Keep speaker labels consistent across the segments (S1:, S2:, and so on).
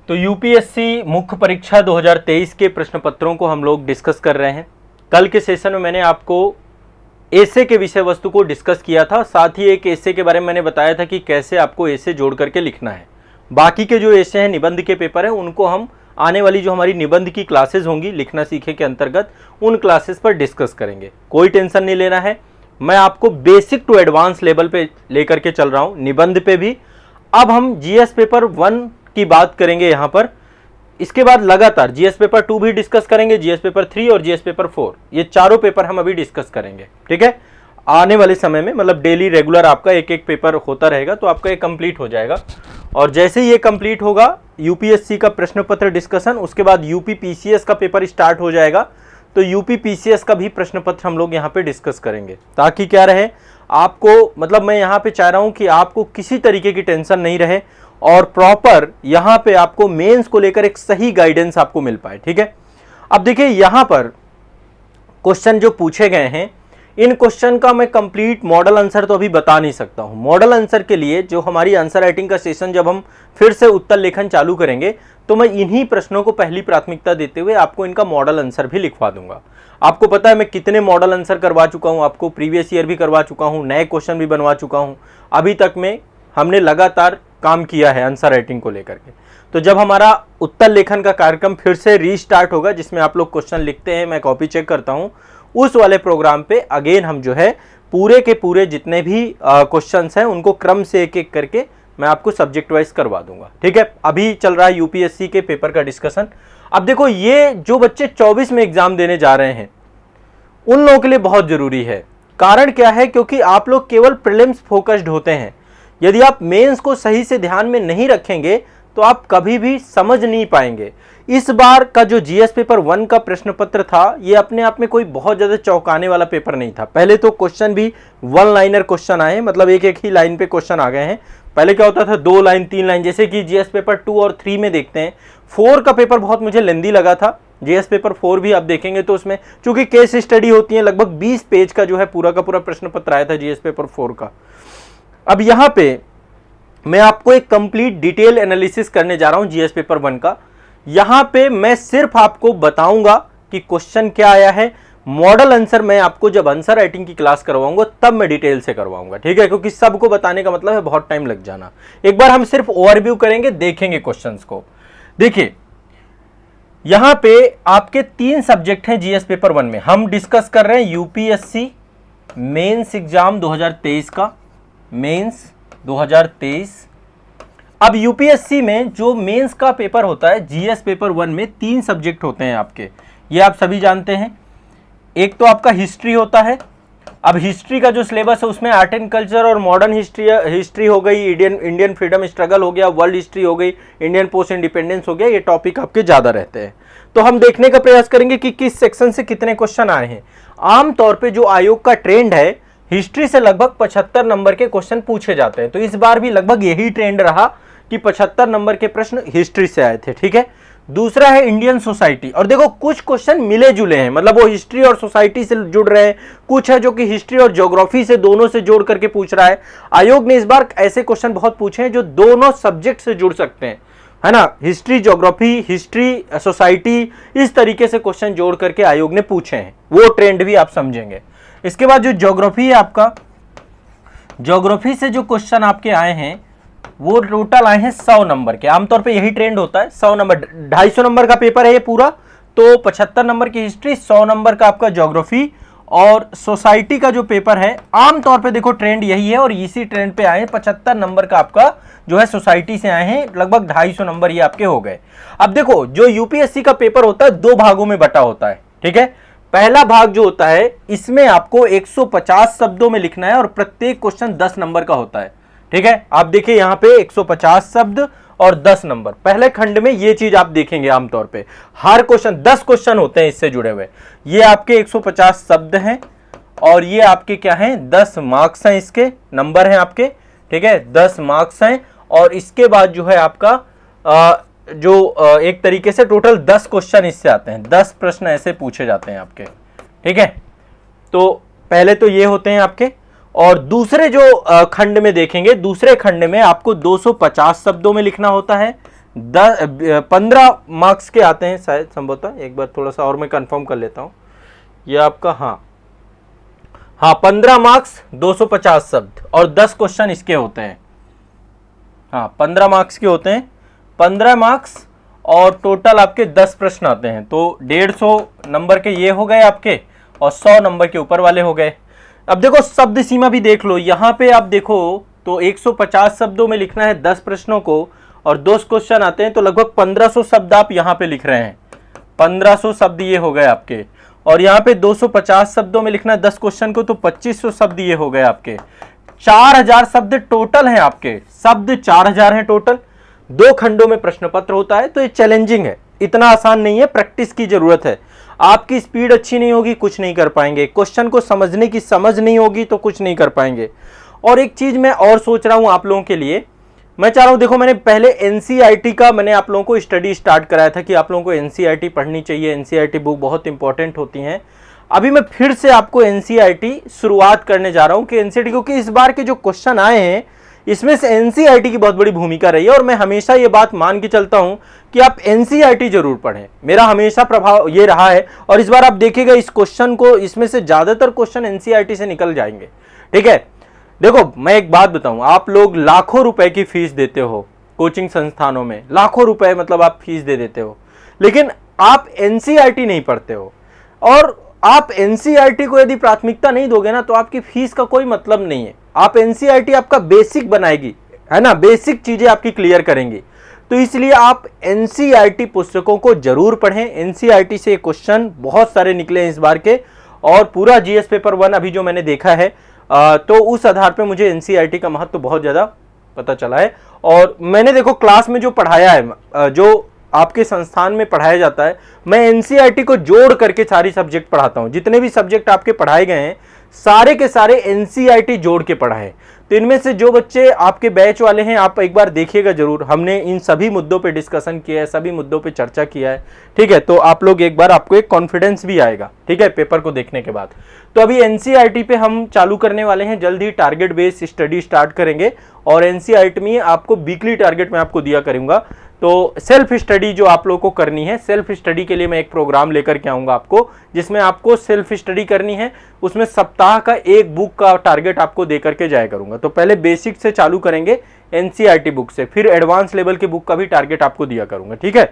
S1: तो यूपीएससी मुख्य परीक्षा 2023 के प्रश्न पत्रों को हम लोग डिस्कस कर रहे हैं। कल के सेशन में मैंने आपको एसे के विषय वस्तु को डिस्कस किया था, साथ ही एक एसे के बारे में मैंने बताया था कि कैसे आपको एसे जोड़ करके लिखना है। बाकी के जो एसे हैं, निबंध के पेपर हैं, उनको हम आने वाली जो हमारी निबंध की क्लासेस होंगी लिखना सीखे के अंतर्गत, उन क्लासेस पर डिस्कस करेंगे। कोई टेंशन नहीं लेना है, मैं आपको बेसिक टू एडवांस लेवल पे लेकर के चल रहा हूँ, निबंध पे भी। अब हम जीएस पेपर 1 की बात करेंगे यहाँ पर, इसके बाद लगातार जीएस पेपर 2 भी डिस्कस करेंगे, जीएस पेपर 3 और जीएस पेपर 4, ये चारों पेपर हम अभी डिस्कस करेंगे। ठीक है, आने वाले समय में मतलब डेली रेगुलर आपका एक एक पेपर होता रहेगा, तो आपका ये कंप्लीट हो जाएगा। और जैसे ही ये कंप्लीट होगा यूपीएससी का प्रश्न पत्र डिस्कशन, उसके बाद यूपी पीसीएस का पेपर स्टार्ट हो जाएगा, तो यूपी पीसीएस का भी प्रश्न पत्र हम लोग यहाँ पे डिस्कस करेंगे, ताकि क्या रहे आपको, मतलब मैं यहाँ पे चाह रहा हूँ कि आपको किसी तरीके की टेंशन नहीं रहे और प्रॉपर यहाँ पे आपको मेंस को लेकर एक सही गाइडेंस आपको मिल पाए। ठीक है, अब देखिए यहाँ पर क्वेश्चन जो पूछे गए हैं, इन क्वेश्चन का मैं कंप्लीट मॉडल आंसर तो अभी बता नहीं सकता हूं। मॉडल आंसर के लिए जो हमारी आंसर राइटिंग का सेशन जब हम फिर से उत्तर लेखन चालू करेंगे, तो मैं इन्हीं प्रश्नों को पहली प्राथमिकता देते हुए आपको इनका मॉडल आंसर भी लिखवा दूंगा। आपको पता है मैं कितने मॉडल आंसर करवा चुका हूं, आपको प्रीवियस ईयर भी करवा चुका हूं, नए क्वेश्चन भी बनवा चुका हूं। अभी तक में हमने लगातार काम किया है आंसर राइटिंग को लेकर के। तो जब हमारा उत्तर लेखन का कार्यक्रम फिर से रीस्टार्ट होगा, जिसमें आप लोग क्वेश्चन लिखते हैं, मैं कॉपी चेक करता हूं, उस वाले प्रोग्राम पे अगेन हम जो है पूरे के पूरे जितने भी क्वेश्चंस हैं उनको क्रम से एक एक करके मैं आपको सब्जेक्ट वाइज करवा दूंगा। ठीक है, अभी चल रहा है यूपीएससी के पेपर का डिस्कशन। अब देखो, ये जो बच्चे 24 में एग्जाम देने जा रहे हैं उन लोगों के लिए बहुत जरूरी है। कारण क्या है, क्योंकि आप लोग केवल प्रीलिम्स फोकस्ड होते हैं। यदि आप मेंस को सही से ध्यान में नहीं रखेंगे तो आप कभी भी समझ नहीं पाएंगे। इस बार का जो जीएस पेपर 1 का प्रश्न पत्र था, ये अपने आप में कोई बहुत ज्यादा चौंकाने वाला पेपर नहीं था। पहले तो क्वेश्चन भी 1 लाइनर क्वेश्चन आए, मतलब एक एक ही लाइन पे क्वेश्चन आ गए हैं। पहले क्या होता था 2 लाइन 3 लाइन, जैसे कि जीएस पेपर 2 और 3 में देखते हैं। 4 का पेपर बहुत मुझे लेंदी लगा था। जीएस पेपर 4 भी आप देखेंगे तो उसमें चूंकि केस स्टडी होती है, लगभग 20 पेज का जो है पूरा का पूरा प्रश्न पत्र आया था जीएस पेपर 4 का। अब यहाँ पे मैं आपको एक कंप्लीट डिटेल एनालिसिस करने जा रहा हूं जीएस पेपर 1 का। यहां पे मैं सिर्फ आपको बताऊंगा कि क्वेश्चन क्या आया है। मॉडल आंसर मैं आपको जब आंसर राइटिंग की क्लास करवाऊंगा तब मैं डिटेल से करवाऊंगा। ठीक है, क्योंकि सबको बताने का मतलब है बहुत टाइम लग जाना। एक बार हम सिर्फ ओवरव्यू करेंगे, देखेंगे क्वेश्चंस को। देखिए यहां पे आपके 3 सब्जेक्ट हैं जीएस पेपर 1 में। हम डिस्कस कर रहे हैं यूपीएससी मेंस एग्जाम 2023 का, मेंस 2023। अब यूपीएससी में जो मेंस का पेपर होता है जीएस पेपर 1 में 3 सब्जेक्ट होते हैं आपके, ये आप सभी जानते हैं। एक तो आपका हिस्ट्री होता है। अब हिस्ट्री का जो सिलेबस है उसमें आर्ट एंड कल्चर और मॉडर्न हिस्ट्री हो गई, इंडियन फ्रीडम स्ट्रगल हो गया, वर्ल्ड हिस्ट्री हो गई, इंडियन पोस्ट इंडिपेंडेंस हो गया, ये टॉपिक आपके ज्यादा रहते हैं। तो हम देखने का प्रयास करेंगे कि किस सेक्शन से कितने क्वेश्चन आए हैं। आमतौर पर जो आयोग का ट्रेंड है, हिस्ट्री से लगभग 75 नंबर के क्वेश्चन पूछे जाते हैं। तो इस बार भी लगभग यही ट्रेंड रहा कि 75 नंबर के प्रश्न हिस्ट्री से आए थे। ठीक है, दूसरा है इंडियन सोसाइटी। और देखो कुछ क्वेश्चन मिले जुले हैं, मतलब वो हिस्ट्री और सोसाइटी से जुड़ रहे हैं, कुछ है जो कि हिस्ट्री और ज्योग्राफी से दोनों से जोड़ करके पूछ रहा है। आयोग ने इस बार ऐसे क्वेश्चन बहुत पूछे हैं जो दोनों सब्जेक्ट से जुड़ सकते हैं, है ना। हिस्ट्री ज्योग्राफी, हिस्ट्री सोसाइटी, इस तरीके से क्वेश्चन जोड़ करके आयोग ने पूछे हैं, वो ट्रेंड भी आप समझेंगे। इसके बाद जो ज्योग्राफी है आपका, ज्योग्राफी से जो क्वेश्चन आपके आए हैं वो टोटल आए हैं 100 नंबर के। आमतौर पे यही ट्रेंड होता है, 100 नंबर, 250 नंबर का पेपर है ये पूरा, तो 75 नंबर की हिस्ट्री, 100 नंबर का आपका ज्योग्राफी और सोसाइटी का जो पेपर है। आमतौर पे देखो ट्रेंड यही है और इसी ट्रेंड पे आए हैं। 75 नंबर का आपका जो है सोसाइटी से आए हैं, लगभग 250 नंबर ये आपके हो गए। अब देखो जो यूपीएससी का पेपर होता है 2 भागों में बटा होता है। ठीक है, पहला भाग जो होता है इसमें आपको 150 शब्दों में लिखना है और प्रत्येक क्वेश्चन 10 नंबर का होता है। ठीक है, आप देखिए यहाँ पे 150 शब्द और 10 नंबर। पहले खंड में ये चीज आप देखेंगे, आमतौर पे हर क्वेश्चन 10 क्वेश्चन होते हैं इससे जुड़े हुए। ये आपके 150 शब्द हैं और ये आपके क्या हैं, 10 मार्क्स हैं, इसके नंबर हैं आपके। ठीक है, 10 मार्क्स हैं और इसके बाद जो है आपका एक तरीके से टोटल 10 क्वेश्चन इससे आते हैं, 10 प्रश्न ऐसे पूछे जाते हैं आपके। ठीक है, तो पहले तो ये होते हैं आपके। और दूसरे जो खंड में देखेंगे, दूसरे खंड में आपको 250 शब्दों में लिखना होता है, 15 मार्क्स के आते हैं शायद, संभवतः एक बार थोड़ा सा और मैं कंफर्म कर लेता हूं। ये आपका हाँ 15 मार्क्स 250 शब्द और 10 क्वेश्चन इसके होते हैं। हाँ 15 मार्क्स के होते हैं, 15 मार्क्स और टोटल आपके 10 प्रश्न आते हैं। तो 150 नंबर के ये हो गए आपके और 100 नंबर के ऊपर वाले हो गए। अब देखो शब्द सीमा भी देख लो, यहाँ पे आप देखो तो 150 शब्दों में लिखना है 10 प्रश्नों को और 2 क्वेश्चन आते हैं, तो लगभग 1500 शब्द आप यहाँ पे लिख रहे हैं। 1500 शब्द ये हो गए आपके, और यहाँ पे 250 शब्दों में लिखना है 10 क्वेश्चन को, तो 2500 शब्द ये हो गए आपके। 4000 शब्द टोटल हैं आपके, शब्द 4000 हैं टोटल। 2 खंडों में प्रश्न पत्र होता है, तो ये चैलेंजिंग है, इतना आसान नहीं है, प्रैक्टिस की जरूरत है। आपकी स्पीड अच्छी नहीं होगी कुछ नहीं कर पाएंगे, क्वेश्चन को समझने की समझ नहीं होगी तो कुछ नहीं कर पाएंगे। और एक चीज मैं और सोच रहा हूं आप लोगों के लिए, मैं चाह रहा हूं, देखो मैंने पहले एनसीईआरटी का मैंने आप लोगों को स्टडी स्टार्ट कराया था कि आप लोगों को एनसीईआरटी पढ़नी चाहिए, एनसीईआरटी बुक बहुत इंपॉर्टेंट होती हैं। अभी मैं फिर से आपको एनसीईआरटी शुरुआत करने जा रहा हूं कि एनसीईआरटी, क्योंकि इस बार के जो क्वेश्चन आए हैं इसमें से एनसीईआरटी की बहुत बड़ी भूमिका रही है, और मैं हमेशा ये बात मान के चलता हूं कि आप एनसीईआरटी जरूर पढ़ें, मेरा हमेशा प्रभाव ये रहा है। और इस बार आप देखिएगा इस क्वेश्चन को, इसमें से ज्यादातर क्वेश्चन एनसीईआरटी से निकल जाएंगे, ठीक है। देखो मैं एक बात बताऊं, आप लोग लाखों रुपए की फीस देते हो कोचिंग संस्थानों में, लाखों रुपए मतलब आप फीस दे देते हो, लेकिन आप एनसीईआरटी नहीं पढ़ते हो। और आप एनसीईआरटी को यदि प्राथमिकता नहीं दोगे ना, तो आपकी फीस का कोई मतलब नहीं है। आप एनसीईआरटी आपका बेसिक बनाएगी, है ना, बेसिक चीजें आपकी क्लियर करेंगी। तो इसलिए आप एनसीईआरटी पुस्तकों को जरूर पढ़ें। एनसीईआरटी से क्वेश्चन बहुत सारे निकले हैं इस बार के, और पूरा जीएस पेपर 1 अभी जो मैंने देखा है, तो उस आधार पे मुझे एनसीईआरटी का महत्व बहुत ज्यादा पता चला है। और मैंने देखो क्लास में जो पढ़ाया है, जो आपके संस्थान में पढ़ाया जाता है, मैं एनसीईआरटी को जोड़ करके सारी सब्जेक्ट पढ़ाता हूं। जितने भी सब्जेक्ट आपके पढ़ाए गए हैं सारे के सारे एनसीईआरटी जोड़ के पढ़ाए। तो इनमें से जो बच्चे आपके बैच वाले हैं, आप एक बार देखिएगा जरूर, हमने इन सभी मुद्दों पे डिस्कशन किया है, सभी मुद्दों पे चर्चा किया है, ठीक है। तो आप लोग एक बार, आपको एक कॉन्फिडेंस भी आएगा, ठीक है, पेपर को देखने के बाद। तो अभी एनसीईआरटी पे हम चालू करने वाले हैं, जल्द ही टारगेट बेस्ड स्टडी स्टार्ट करेंगे, और एनसीईआरटी में आपको वीकली टारगेट मैं आपको दिया करूंगा। तो सेल्फ स्टडी जो आप लोगों को करनी है, सेल्फ स्टडी के लिए मैं एक प्रोग्राम लेकर के आऊंगा आपको, जिसमें आपको सेल्फ स्टडी करनी है। उसमें सप्ताह का एक बुक का टारगेट आपको दे करके जाया करूंगा। तो पहले बेसिक से चालू करेंगे एनसीईआरटी बुक से, फिर एडवांस लेवल की बुक का भी टारगेट आपको दिया करूंगा, ठीक है।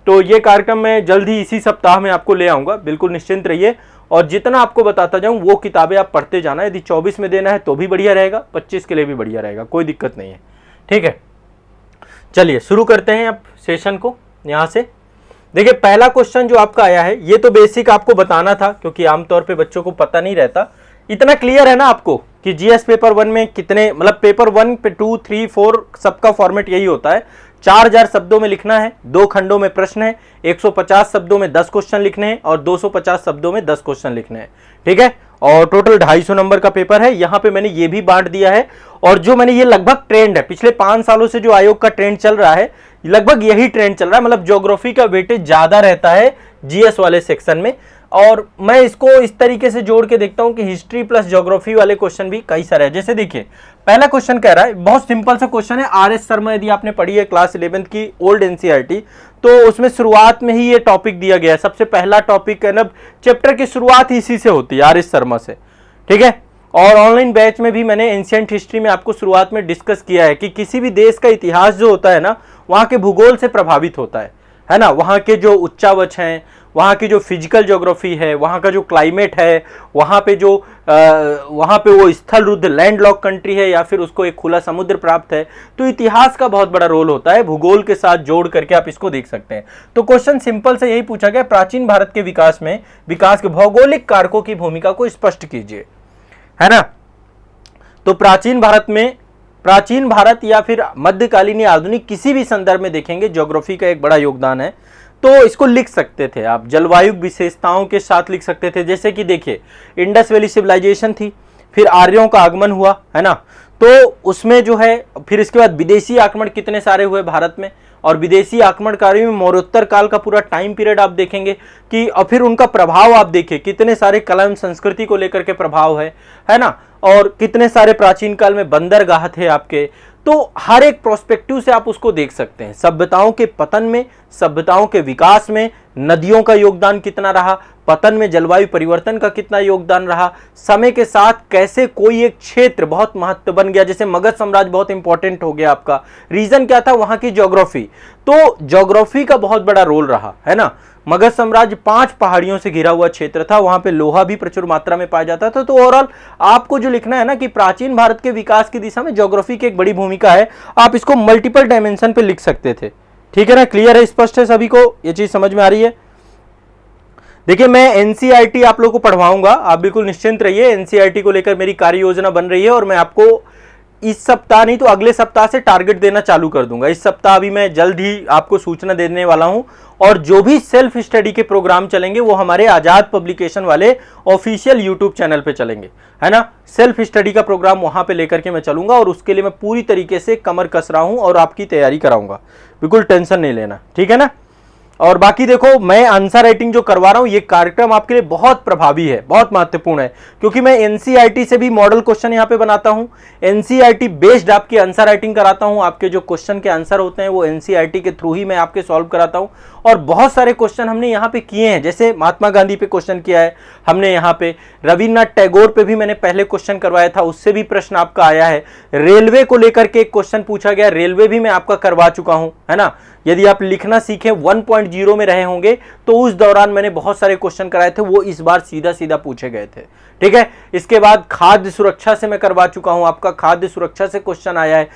S1: तो ये कार्यक्रम मैं जल्द ही इसी सप्ताह में आपको ले आऊंगा, बिल्कुल निश्चिंत रहिए। और जितना आपको बताता जाऊं वो किताबें आप पढ़ते जाना। यदि 24 में देना है तो भी बढ़िया रहेगा, 25 के लिए भी बढ़िया रहेगा, कोई दिक्कत नहीं है, ठीक है। चलिए शुरू करते हैं अब सेशन को। यहां से देखिए पहला क्वेश्चन जो आपका आया है, ये तो बेसिक आपको बताना था, क्योंकि आमतौर पे बच्चों को पता नहीं रहता। इतना क्लियर है ना आपको कि जीएस पेपर 1 में कितने, मतलब पेपर 1 पे 2, 3, 4 सबका फॉर्मेट यही होता है। 4000 शब्दों में लिखना है, 2 खंडों में प्रश्न है, 150 शब्दों में 10 क्वेश्चन लिखने हैं और 250 शब्दों में 10 क्वेश्चन लिखने हैं, ठीक है। और टोटल 250 नंबर का पेपर है। यहां पे मैंने ये भी बांट दिया है, और जो मैंने ये लगभग ट्रेंड है, पिछले 5 सालों से जो आयोग का ट्रेंड चल रहा है, लगभग यही ट्रेंड चल रहा है। मतलब ज्योग्राफी का वेटेज ज्यादा रहता है जीएस वाले सेक्शन में, और मैं इसको इस तरीके से जोड़ के देखता हूं कि हिस्ट्री प्लस ज्योग्राफी वाले क्वेश्चन भी कई सारे हैं। जैसे देखिए पहला क्वेश्चन कह रहा है, बहुत सिंपल सा क्वेश्चन है। आर.एस. शर्मा, यदि आपने पढ़ी है क्लास 11th की ओल्ड एनसीईआरटी, तो उसमें शुरुआत में ही ये टॉपिक दिया गया है। सबसे पहला टॉपिक है, चैप्टर की शुरुआत इसी से होती है, आर.एस. शर्मा से, ठीक है। और ऑनलाइन बैच में भी मैंने एंशिएंट हिस्ट्री में आपको शुरुआत में डिस्कस किया है कि किसी भी देश का इतिहास जो होता है ना, वहां के भूगोल से प्रभावित होता है ना। वहां के जो उच्चावच हैं, वहां की जो फिजिकल ज्योग्राफी है, वहां का जो क्लाइमेट है, वहां पे वो स्थल रुद्ध लैंडलॉक कंट्री है या फिर उसको एक खुला समुद्र प्राप्त है। तो इतिहास का बहुत बड़ा रोल होता है, भूगोल के साथ जोड़ करके आप इसको देख सकते हैं। तो क्वेश्चन सिंपल से यही पूछा गया, प्राचीन भारत के विकास के भौगोलिक कारकों की भूमिका को स्पष्ट कीजिए, है ना। तो प्राचीन भारत या फिर मध्यकालीन या आधुनिक किसी भी संदर्भ में देखेंगे, ज्योग्राफी का एक बड़ा योगदान है। तो इसको लिख सकते थे आप जलवायु विशेषताओं के साथ लिख सकते थे। जैसे कि देखिए इंडस वैली सिविलाइजेशन थी, फिर आर्यों का आगमन हुआ, है ना। तो उसमें जो है फिर इसके बाद विदेशी आक्रमण कितने सारे हुए भारत में, और विदेशी आक्रमणकारियों में मौर्योत्तर काल का पूरा टाइम पीरियड आप देखेंगे कि, और फिर उनका प्रभाव आप देखिए, कितने सारे कला एवं संस्कृति को लेकर के प्रभाव है ना। और कितने सारे प्राचीन काल में बंदरगाह थे आपके। तो हर एक प्रोस्पेक्टिव से आप उसको देख सकते हैं। सभ्यताओं के पतन में, सभ्यताओं के विकास में नदियों का योगदान कितना रहा, पतन में जलवायु परिवर्तन का कितना योगदान रहा, समय के साथ कैसे कोई एक क्षेत्र बहुत महत्व बन गया, जैसे मगध साम्राज्य बहुत इंपॉर्टेंट हो गया आपका। रीजन क्या था, वहां की ज्योग्राफी। तो ज्योग्राफी का बहुत बड़ा रोल रहा है ना। मगध साम्राज्य 5 पहाड़ियों से घिरा हुआ क्षेत्र था, वहां पे लोहा भी प्रचुर मात्रा में पाया जाता था। तो ओवरऑल आपको जो लिखना है ना कि प्राचीन भारत के विकास की दिशा में ज्योग्राफी की एक बड़ी भूमिका है। आप इसको मल्टीपल डायमेंशन पे लिख सकते थे। ठीक है ना, क्लियर है, स्पष्ट है सभी को, ये चीज समझ में आ रही है। देखिए मैं एनसीईआरटी आप लोगों को पढ़वाऊंगा, आप बिल्कुल निश्चिंत रहिए। एनसीईआरटी को लेकर मेरी कार्य योजना बन रही है और मैं आपको इस सप्ताह नहीं तो अगले सप्ताह से टारगेट देना चालू कर दूंगा। इस सप्ताह अभी मैं जल्द ही आपको सूचना देने वाला हूं। और जो भी सेल्फ स्टडी के प्रोग्राम चलेंगे वो हमारे आजाद पब्लिकेशन वाले ऑफिशियल यूट्यूब चैनल पे चलेंगे, है ना। सेल्फ स्टडी का प्रोग्राम वहां पे लेकर के मैं चलूंगा और उसके लिए मैं पूरी तरीके से कमर कस रहा हूं और आपकी तैयारी कराऊंगा, बिल्कुल टेंशन नहीं लेना, ठीक है ना। और बाकी देखो मैं आंसर राइटिंग जो करवा रहा हूं ये कार्यक्रम आपके लिए बहुत प्रभावी है, बहुत महत्वपूर्ण है, क्योंकि मैं एनसीईआरटी से भी मॉडल क्वेश्चन यहां पे बनाता हूं। एनसीईआरटी बेस्ड आपकी आंसर राइटिंग कराता हूं। आपके जो क्वेश्चन के आंसर होते हैं वो एनसीईआरटी के थ्रू ही मैं आपके सॉल्व कराता हूं। और बहुत सारे क्वेश्चन हमने यहाँ पे किए हैं, जैसे महात्मा गांधी पे क्वेश्चन किया है हमने, यहाँ पे रविन्द्रनाथ टैगोर पे भी मैंने पहले क्वेश्चन करवाया था, उससे भी प्रश्न आपका आया है। रेलवे को लेकर के एक क्वेश्चन पूछा गया, रेलवे भी मैं आपका करवा चुका हूं, है ना। यदि आप लिखना सीखे 1.0 में रहे होंगे तो उस दौरान मैंने बहुत सारे क्वेश्चन कराए थे, वो इस बार सीधा सीधा पूछे गए थे, ठीक है। इसके बाद खाद्य सुरक्षा से मैं करवा चुका हूं, आपका खाद्य सुरक्षा से क्वेश्चन आया है।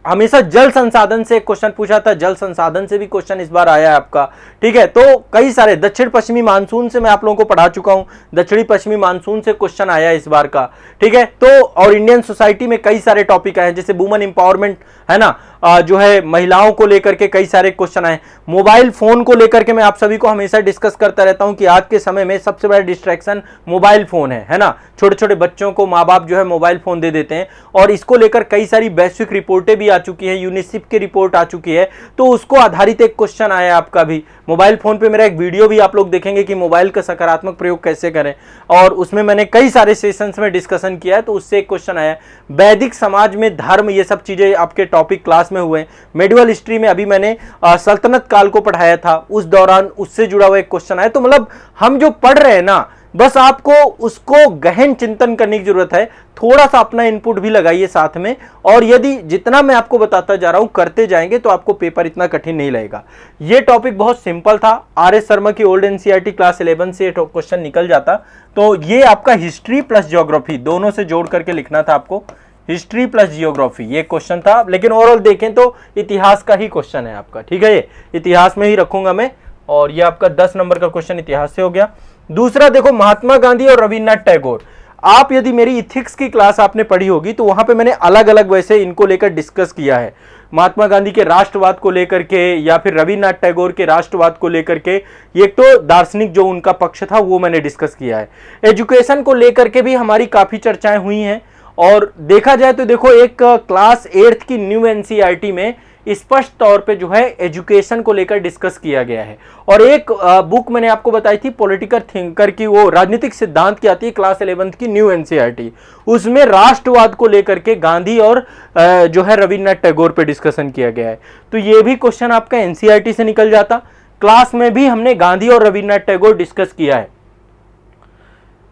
S1: हमेशा जल संसाधन से क्वेश्चन पूछा था, जल संसाधन से भी क्वेश्चन इस बार आया है आपका, ठीक है। तो कई सारे दक्षिण पश्चिमी मानसून से मैं आप लोगों को पढ़ा चुका हूं, दक्षिणी पश्चिमी मानसून से क्वेश्चन आया इस बार का, ठीक है। तो और इंडियन सोसाइटी में कई सारे टॉपिक आए, जैसे वुमेन इंपावरमेंट, है ना, जो है महिलाओं को लेकर के कई सारे क्वेश्चन आए। मोबाइल फोन को लेकर के मैं आप सभी को हमेशा डिस्कस करता रहता हूं कि आज के समय में सबसे बड़ा डिस्ट्रैक्शन मोबाइल फोन है ना। छोटे छोटे बच्चों को माँ बाप जो है मोबाइल फोन दे देते हैं और इसको लेकर कई सारी वैश्विक रिपोर्टें भी आ चुकी हैं, यूनिसेफ की रिपोर्ट आ चुकी है। तो उसको आधारित एक क्वेश्चन आया आपका भी मोबाइल फोन पे। मेरा एक वीडियो भी आप लोग देखेंगे कि मोबाइल का सकारात्मक प्रयोग कैसे करें, और उसमें मैंने कई सारे सेशंस में डिस्कशन किया है, तो उससे एक क्वेश्चन आया। वैदिक समाज में धर्म, ये सब चीजें आपके टॉपिक क्लास में हुए। मेडिवल हिस्ट्री में अभी मैंने सल्तनत काल को पढ़ाया था, उस दौरान उससे जुड़ा हुआ एक क्वेश्चन आया। तो मतलब हम जो पढ़ रहे हैं ना, बस आपको उसको गहन चिंतन करने की जरूरत है, थोड़ा सा अपना इनपुट भी लगाइए साथ में। और यदि जितना मैं आपको बताता जा रहा हूं करते जाएंगे तो आपको पेपर इतना कठिन नहीं लगेगा। ये टॉपिक बहुत सिंपल था, आर.एस. शर्मा की ओल्ड एनसीईआरटी क्लास 11 से क्वेश्चन निकल जाता। तो ये आपका हिस्ट्री प्लस ज्योग्राफी दोनों से जोड़ करके लिखना था आपको, हिस्ट्री प्लस जियोग्राफी ये क्वेश्चन था। लेकिन ओवरऑल देखें तो इतिहास का ही क्वेश्चन है आपका, ठीक है। ये इतिहास में ही रखूंगा मैं, और ये आपका 10 नंबर का क्वेश्चन इतिहास से हो गया। दूसरा देखो, महात्मा गांधी और रविन्द्रनाथ टैगोर। आप यदि मेरी इथिक्स की क्लास आपने पढ़ी होगी तो वहां पे मैंने अलग अलग वैसे इनको लेकर डिस्कस किया है। महात्मा गांधी के राष्ट्रवाद को लेकर के या फिर रविन्द्रनाथ टैगोर के राष्ट्रवाद को लेकर के, एक तो दार्शनिक जो उनका पक्ष था वो मैंने डिस्कस किया है। एजुकेशन को लेकर के भी हमारी काफी चर्चाएं हुई हैं। और देखा जाए तो देखो, एक क्लास 8th की न्यू एनसीईआरटी में स्पष्ट तौर पे जो है एजुकेशन को लेकर डिस्कस किया गया है। और एक बुक मैंने आपको बताई थी पॉलिटिकल थिंकर की, वो राजनीतिक सिद्धांत की आती है, क्लास 11th की न्यू एनसीईआरटी, उसमें राष्ट्रवाद को लेकर के गांधी और जो है रविन्द्रनाथ टैगोर पे डिस्कशन किया गया है। तो ये भी क्वेश्चन आपका एनसीईआरटी से निकल जाता। क्लास में भी हमने गांधी और रविन्द्रनाथ टैगोर डिस्कस किया है।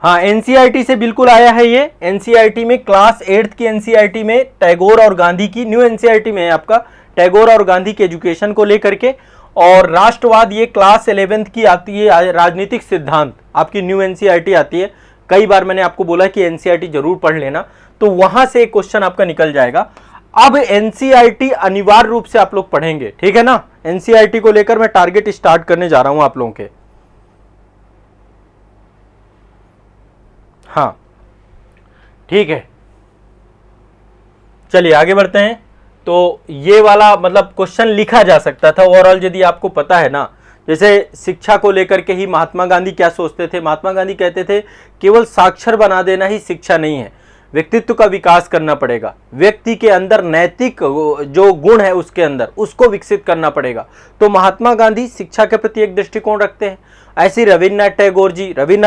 S1: हाँ, एनसीईआरटी से बिल्कुल आया है ये। एनसीईआरटी में क्लास 8th की एनसीईआरटी में टैगोर और गांधी की, न्यू एनसीईआरटी में है आपका टैगोर और गांधी के एजुकेशन को लेकर के। और राष्ट्रवाद ये क्लास 11th की आती है, राजनीतिक सिद्धांत आपकी न्यू एनसीईआरटी आती है। कई बार मैंने आपको बोला कि एनसीईआरटी जरूर पढ़ लेना, तो वहां से एक क्वेश्चन आपका निकल जाएगा। अब एनसीईआरटी अनिवार्य रूप से आप लोग पढ़ेंगे, ठीक है ना। एनसीईआरटी को लेकर मैं टारगेट स्टार्ट करने जा रहा हूं आप लोगों के। हाँ ठीक है, चलिए आगे बढ़ते हैं। तो ये वाला मतलब क्वेश्चन लिखा जा सकता था ओवरऑल, यदि आपको पता है ना। जैसे शिक्षा को लेकर के ही महात्मा गांधी क्या सोचते थे। महात्मा गांधी कहते थे केवल साक्षर बना देना ही शिक्षा नहीं है, व्यक्तित्व का विकास करना पड़ेगा, व्यक्ति के अंदर नैतिक जो गुण है उसके अंदर उसको विकसित करना पड़ेगा। तो महात्मा गांधी शिक्षा के प्रति एक दृष्टिकोण रखते हैं। ऐसी रविन्द्रनाथ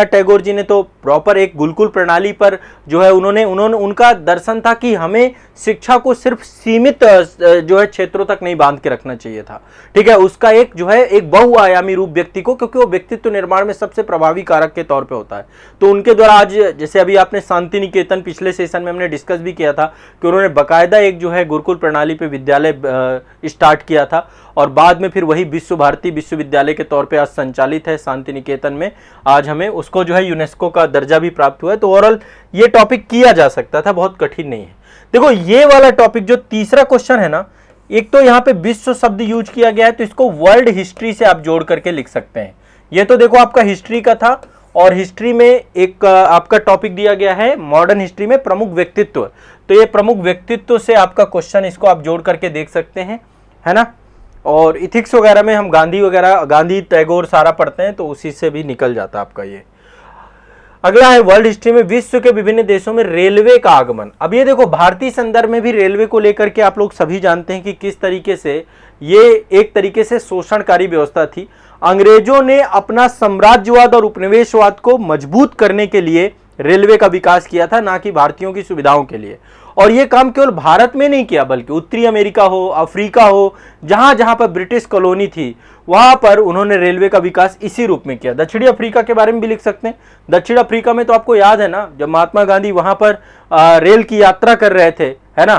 S1: टैगोर जी ने तो प्रॉपर एक गुरुकुल प्रणाली पर जो है उन्होंने उनका दर्शन था कि हमें शिक्षा को सिर्फ सीमित जो है क्षेत्रों तक नहीं बांध के रखना चाहिए था, ठीक है, उसका एक जो है एक बहुआयामी रूप व्यक्ति को, क्योंकि वो व्यक्तित्व निर्माण में सबसे प्रभावी कारक के तौर पे होता है। तो उनके द्वारा आज जैसे अभी आपने शांति निकेतन पिछले सेशन में हमने डिस्कस भी किया था कि उन्होंने बाकायदा एक जो है गुरुकुल प्रणाली पे विद्यालय स्टार्ट किया था और बाद में फिर वही विश्व भारती विश्वविद्यालय के तौर पे आज संचालित है शांति निकेतन में। आज हमें उसको जो है यूनेस्को का दर्जा भी प्राप्त हुआ है। तो ओवरऑल ये टॉपिक किया जा सकता था, बहुत कठिन नहीं है। देखो ये वाला टॉपिक जो तीसरा क्वेश्चन है ना, एक तो यहाँ पे विश्व शब्द यूज किया गया है, तो इसको वर्ल्ड हिस्ट्री से आप जोड़ करके लिख सकते हैं। ये तो देखो आपका हिस्ट्री का था और हिस्ट्री में एक आपका टॉपिक दिया गया है मॉडर्न हिस्ट्री में प्रमुख व्यक्तित्व, तो ये प्रमुख व्यक्तित्व से आपका क्वेश्चन, इसको आप जोड़ करके देख सकते हैं, है ना। और इथिक्स वगैरह में हम गांधी टैगोर सारा पढ़ते हैं, तो उसी से भी निकल जाता आपका ये। अगला है वर्ल्ड हिस्ट्री में विश्व के विभिन्न देशों में रेलवे का आगमन। अब ये देखो भारतीय संदर्भ में भी रेलवे को लेकर के आप लोग सभी जानते हैं कि किस तरीके से ये एक तरीके से शोषणकारी व्यवस्था थी। अंग्रेजों ने अपना साम्राज्यवाद और उपनिवेशवाद को मजबूत करने के लिए रेलवे का विकास किया था, ना कि भारतीयों की सुविधाओं के लिए। और ये काम केवल भारत में नहीं किया, बल्कि उत्तरी अमेरिका हो, अफ्रीका हो, जहां जहां पर ब्रिटिश कॉलोनी थी वहां पर उन्होंने रेलवे का विकास इसी रूप में किया। दक्षिणी अफ्रीका के बारे में भी लिख सकते हैं। दक्षिण अफ्रीका में तो आपको याद है ना, जब महात्मा गांधी वहां पर रेल की यात्रा कर रहे थे, है ना,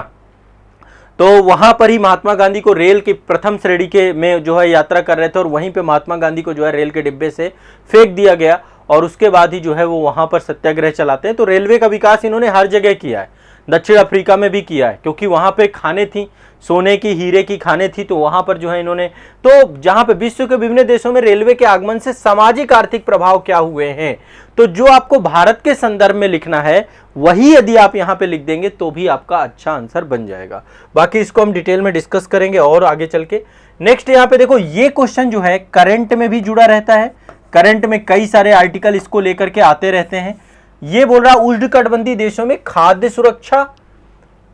S1: तो वहां पर ही महात्मा गांधी को रेल की प्रथम श्रेणी के में जो है यात्रा कर रहे थे और वहीं पे महात्मा गांधी को जो है रेल के डिब्बे से फेंक दिया गया और उसके बाद ही जो है वो वहां पर सत्याग्रह चलाते हैं। तो रेलवे का विकास इन्होंने हर जगह किया है, दक्षिण अफ्रीका में भी किया है, क्योंकि वहां पे खानें थी, सोने की हीरे की खानें थी, तो वहां पर जो है इन्होंने, तो जहां पे विश्व के विभिन्न देशों में रेलवे के आगमन से सामाजिक आर्थिक प्रभाव क्या हुए हैं, तो जो आपको भारत के संदर्भ में लिखना है वही यदि आप यहां पे लिख देंगे तो भी आपका अच्छा आंसर बन जाएगा। बाकी इसको हम डिटेल में डिस्कस करेंगे और आगे चल के। नेक्स्ट यहाँ पे देखो ये क्वेश्चन जो है करंट में भी जुड़ा रहता है, करंट में कई सारे आर्टिकल इसको लेकर के आते रहते हैं। ये बोल रहा उष्णकटिबंधीय देशों में खाद्य सुरक्षा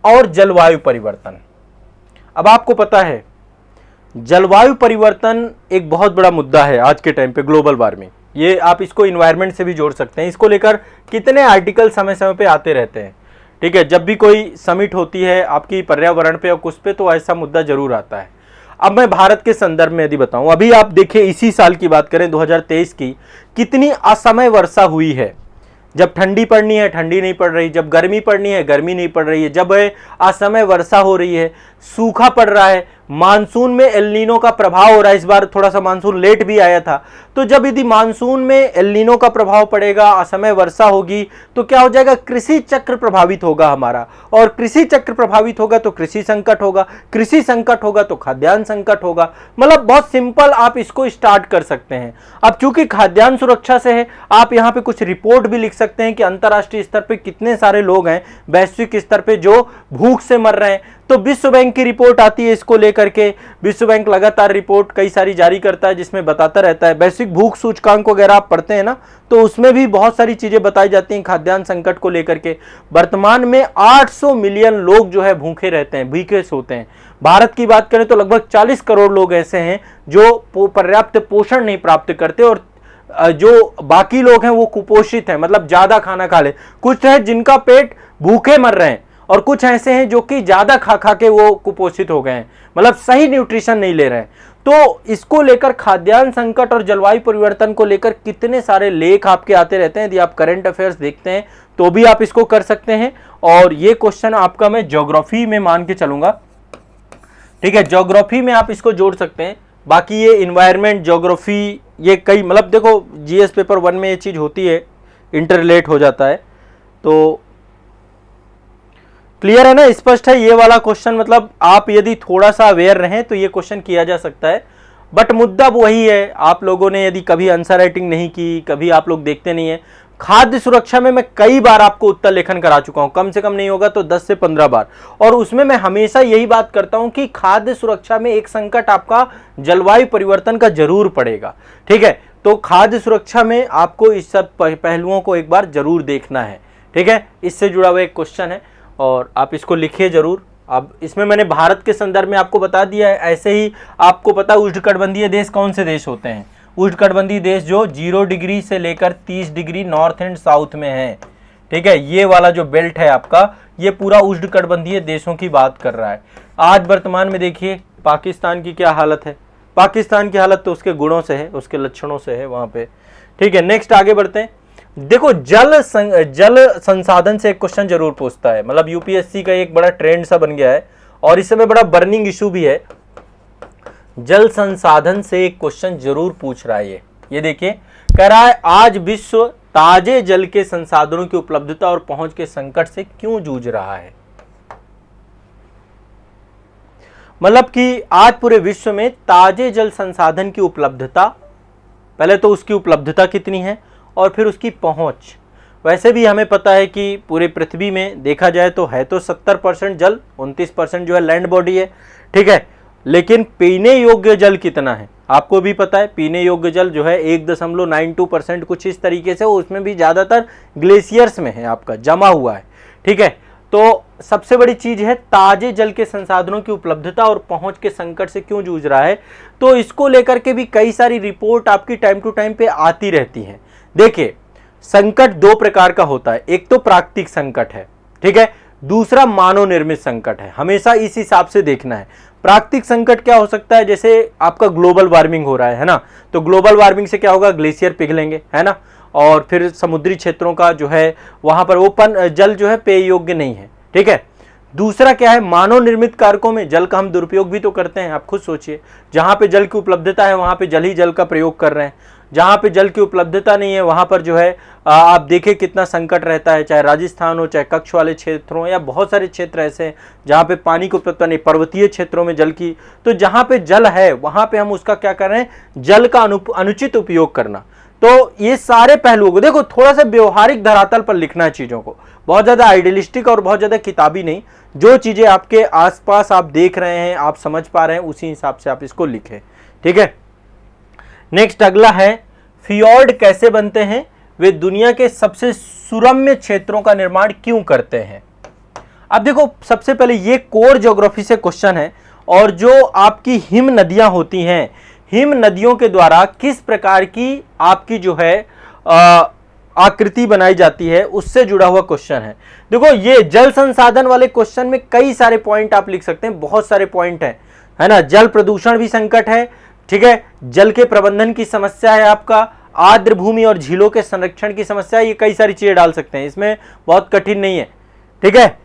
S1: और जलवायु परिवर्तन। अब आपको पता है जलवायु परिवर्तन एक बहुत बड़ा मुद्दा है आज के टाइम पे, ग्लोबल वार्मिंग, ये आप इसको इन्वायरमेंट से भी जोड़ सकते हैं। इसको लेकर कितने आर्टिकल समय समय पे आते रहते हैं, ठीक है, जब भी कोई समिट होती है आपकी पर्यावरण पे और कुछ पे, तो ऐसा मुद्दा जरूर आता है। अब मैं भारत के संदर्भ में यदि बताऊं, अभी आप देखिए इसी साल की बात करें 2023 की, कितनी असमय वर्षा हुई है। जब ठंडी पड़नी है ठंडी नहीं पड़ रही, जब गर्मी पड़नी है गर्मी नहीं पड़ रही है, जब असमय वर्षा हो रही है, सूखा पड़ रहा है, मानसून में एल नीनो का प्रभाव हो रहा है। इस बार थोड़ा सा मानसून लेट भी आया था, तो जब यदि मानसून में एल नीनो का प्रभाव पड़ेगा, असमय वर्षा होगी, तो क्या हो जाएगा, कृषि चक्र प्रभावित होगा हमारा, और कृषि चक्र प्रभावित होगा तो कृषि संकट होगा, कृषि संकट होगा तो खाद्यान्न संकट होगा। मतलब बहुत सिंपल आप इसको स्टार्ट कर सकते हैं। अब चूंकि खाद्यान्न सुरक्षा से है, आप यहाँ पे कुछ रिपोर्ट भी लिख सकते हैं कि अंतर्राष्ट्रीय स्तर पे कितने सारे लोग हैं वैश्विक स्तर पे जो भूख से मर रहे हैं। तो विश्व बैंक की रिपोर्ट आती है इसको लेकर के, विश्व बैंक लगातार रिपोर्ट कई सारी जारी करता है जिसमें बताता रहता है। वैश्विक भूख सूचकांक वगैरह आप पढ़ते हैं ना, तो उसमें भी बहुत सारी चीजें बताई जाती हैं खाद्यान्न संकट को लेकर के। वर्तमान में 800 मिलियन लोग जो है भूखे रहते हैं, भूखे सोते हैं। भारत की बात करें तो लगभग 40 करोड़ लोग ऐसे हैं जो पर्याप्त पोषण नहीं प्राप्त करते, और जो बाकी लोग हैं वो कुपोषित हैं, मतलब ज्यादा खाना खा ले। कुछ है जिनका पेट भूखे मर रहे हैं और कुछ ऐसे हैं जो कि ज्यादा खा खा के वो कुपोषित हो गए हैं, मतलब सही न्यूट्रिशन नहीं ले रहे हैं। तो इसको लेकर खाद्यान्न संकट और जलवायु परिवर्तन को लेकर कितने सारे लेख आपके आते रहते हैं। यदि आप करंट अफेयर्स देखते हैं तो भी आप इसको कर सकते हैं। और ये क्वेश्चन आपका मैं ज्योग्राफी में मान के चलूंगा, ठीक है, ज्योग्राफी में आप इसको जोड़ सकते हैं। बाकी ये इन्वायरमेंट, ज्योग्राफी, ये कई, मतलब देखो जीएस पेपर 1 में ये चीज होती है, इंटर रिलेट हो जाता है। तो क्लियर है ना, स्पष्ट है ये वाला क्वेश्चन। मतलब आप यदि थोड़ा सा अवेयर रहें तो ये क्वेश्चन किया जा सकता है, बट मुद्दा वही है, आप लोगों ने यदि कभी आंसर राइटिंग नहीं की, कभी आप लोग देखते नहीं है। खाद्य सुरक्षा में मैं कई बार आपको उत्तर लेखन करा चुका हूं, कम से कम नहीं होगा तो 10 से 15 बार, और उसमें मैं हमेशा यही बात करता हूं कि खाद्य सुरक्षा में एक संकट आपका जलवायु परिवर्तन का जरूर पड़ेगा, ठीक है। तो खाद्य सुरक्षा में आपको इस सब पहलुओं को एक बार जरूर देखना है, ठीक है, इससे जुड़ा हुआ एक क्वेश्चन है और आप इसको लिखिए जरूर। अब इसमें मैंने भारत के संदर्भ में आपको बता दिया है। ऐसे ही आपको पता है उष्णकटिबंधीय देश कौन से देश होते हैं। उष्णकटिबंधीय देश जो 0 डिग्री से लेकर 30 डिग्री नॉर्थ एंड साउथ में है, ठीक है, ये वाला जो बेल्ट है आपका, ये पूरा उष्णकटिबंधीय देशों की बात कर रहा है। आज वर्तमान में देखिए पाकिस्तान की क्या हालत है। पाकिस्तान की हालत तो उसके गुणों से है, उसके लक्षणों से है वहां पे, ठीक है। नेक्स्ट आगे बढ़ते हैं। देखो जल संसाधन से एक क्वेश्चन जरूर पूछता है, मतलब यूपीएससी का एक बड़ा ट्रेंड सा बन गया है और इस समय बड़ा बर्निंग इशू भी है। जल संसाधन से एक क्वेश्चन जरूर पूछ रहा है। ये देखिए, कह रहा है आज विश्व ताजे जल के संसाधनों की उपलब्धता और पहुंच के संकट से क्यों जूझ रहा है। मतलब कि आज पूरे विश्व में ताजे जल संसाधन की उपलब्धता, पहले तो उसकी उपलब्धता कितनी है और फिर उसकी पहुंच। वैसे भी हमें पता है कि पूरे पृथ्वी में देखा जाए तो है तो 70% जल, 29% जो है लैंड बॉडी है, ठीक है। लेकिन पीने योग्य जल कितना है आपको भी पता है। पीने योग्य जल जो है 1.92% कुछ इस तरीके से, उसमें भी ज़्यादातर ग्लेशियर्स में है आपका जमा हुआ है, ठीक है। तो सबसे बड़ी चीज है ताजे जल के संसाधनों की उपलब्धता और पहुंच के संकट से क्यों जूझ रहा है। तो इसको लेकर के भी कई सारी रिपोर्ट आपकी टाइम टू टाइम पे आती रहती हैं। देखिए संकट दो प्रकार का होता है, एक तो प्राकृतिक संकट है, ठीक है, दूसरा मानव निर्मित संकट है। हमेशा इस हिसाब से देखना है। प्राकृतिक संकट क्या हो सकता है, जैसे आपका ग्लोबल वार्मिंग हो रहा है ना, तो ग्लोबल वार्मिंग से क्या होगा, ग्लेशियर पिघलेंगे, है ना, और फिर समुद्री क्षेत्रों का जो है वहां पर वो जल जो है पेय योग्य नहीं है, ठीक है। दूसरा क्या है, मानव निर्मित कारकों में जल का हम दुरुपयोग भी तो करते हैं। आप खुद सोचिए, जहां पे जल की उपलब्धता है वहां पे जल ही जल का प्रयोग कर रहे हैं, जहां पे जल की उपलब्धता नहीं है वहां पर जो है आप देखिए कितना संकट रहता है। चाहे राजस्थान हो, चाहे कच्छ वाले क्षेत्र हो, या बहुत सारे क्षेत्र ऐसे हैं जहां पे पानी की उपलब्धता नहीं, पर्वतीय क्षेत्रों में जल की। तो जहां पे जल है वहां पे हम उसका क्या कर रहे हैं, जल का अनुचित उपयोग करना। तो ये सारे पहलुओं को देखो, थोड़ा सा व्यवहारिक धरातल पर लिखना है चीजों को, बहुत ज्यादा आइडियलिस्टिक और बहुत ज्यादा किताबी नहीं। जो चीजें आपके आसपास आप देख रहे हैं, आप समझ पा रहे हैं, उसी हिसाब से आप इसको लिखें, ठीक है। नेक्स्ट अगला है, फियोर्ड कैसे बनते हैं, वे दुनिया के सबसे सुरम्य क्षेत्रों का निर्माण क्यों करते हैं। अब देखो सबसे पहले ये कोर ज्योग्राफी से क्वेश्चन है, और जो आपकी हिम नदियां होती हैं, हिम नदियों के द्वारा किस प्रकार की आपकी जो है आकृति बनाई जाती है, उससे जुड़ा हुआ क्वेश्चन है। देखो ये जल संसाधन वाले क्वेश्चन में कई सारे पॉइंट आप लिख सकते हैं, बहुत सारे पॉइंट हैं, है ना। जल प्रदूषण भी संकट है, ठीक है, जल के प्रबंधन की समस्या है, आपका आर्द्र भूमि और झीलों के संरक्षण की समस्या, ये कई सारी चीजें डाल सकते हैं इसमें, बहुत कठिन नहीं है, ठीक है,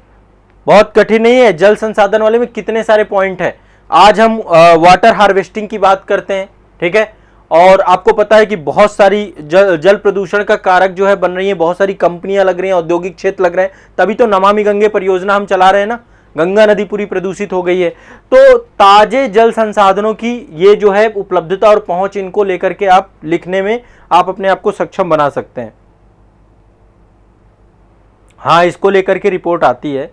S1: बहुत कठिन नहीं है। जल संसाधन वाले में कितने सारे पॉइंट है। आज हम वाटर हार्वेस्टिंग की बात करते हैं, ठीक है, और आपको पता है कि बहुत सारी जल प्रदूषण का कारक जो है बन रही है, बहुत सारी कंपनियां लग रही हैं, औद्योगिक क्षेत्र लग रहे हैं, तभी तो नमामि गंगे परियोजना हम चला रहे हैं ना, गंगा नदी पूरी प्रदूषित हो गई है। तो ताजे जल संसाधनों की ये जो है उपलब्धता और पहुंच, इनको लेकर के आप लिखने में आप अपने आप को सक्षम बना सकते हैं। हाँ, इसको लेकर के रिपोर्ट आती है।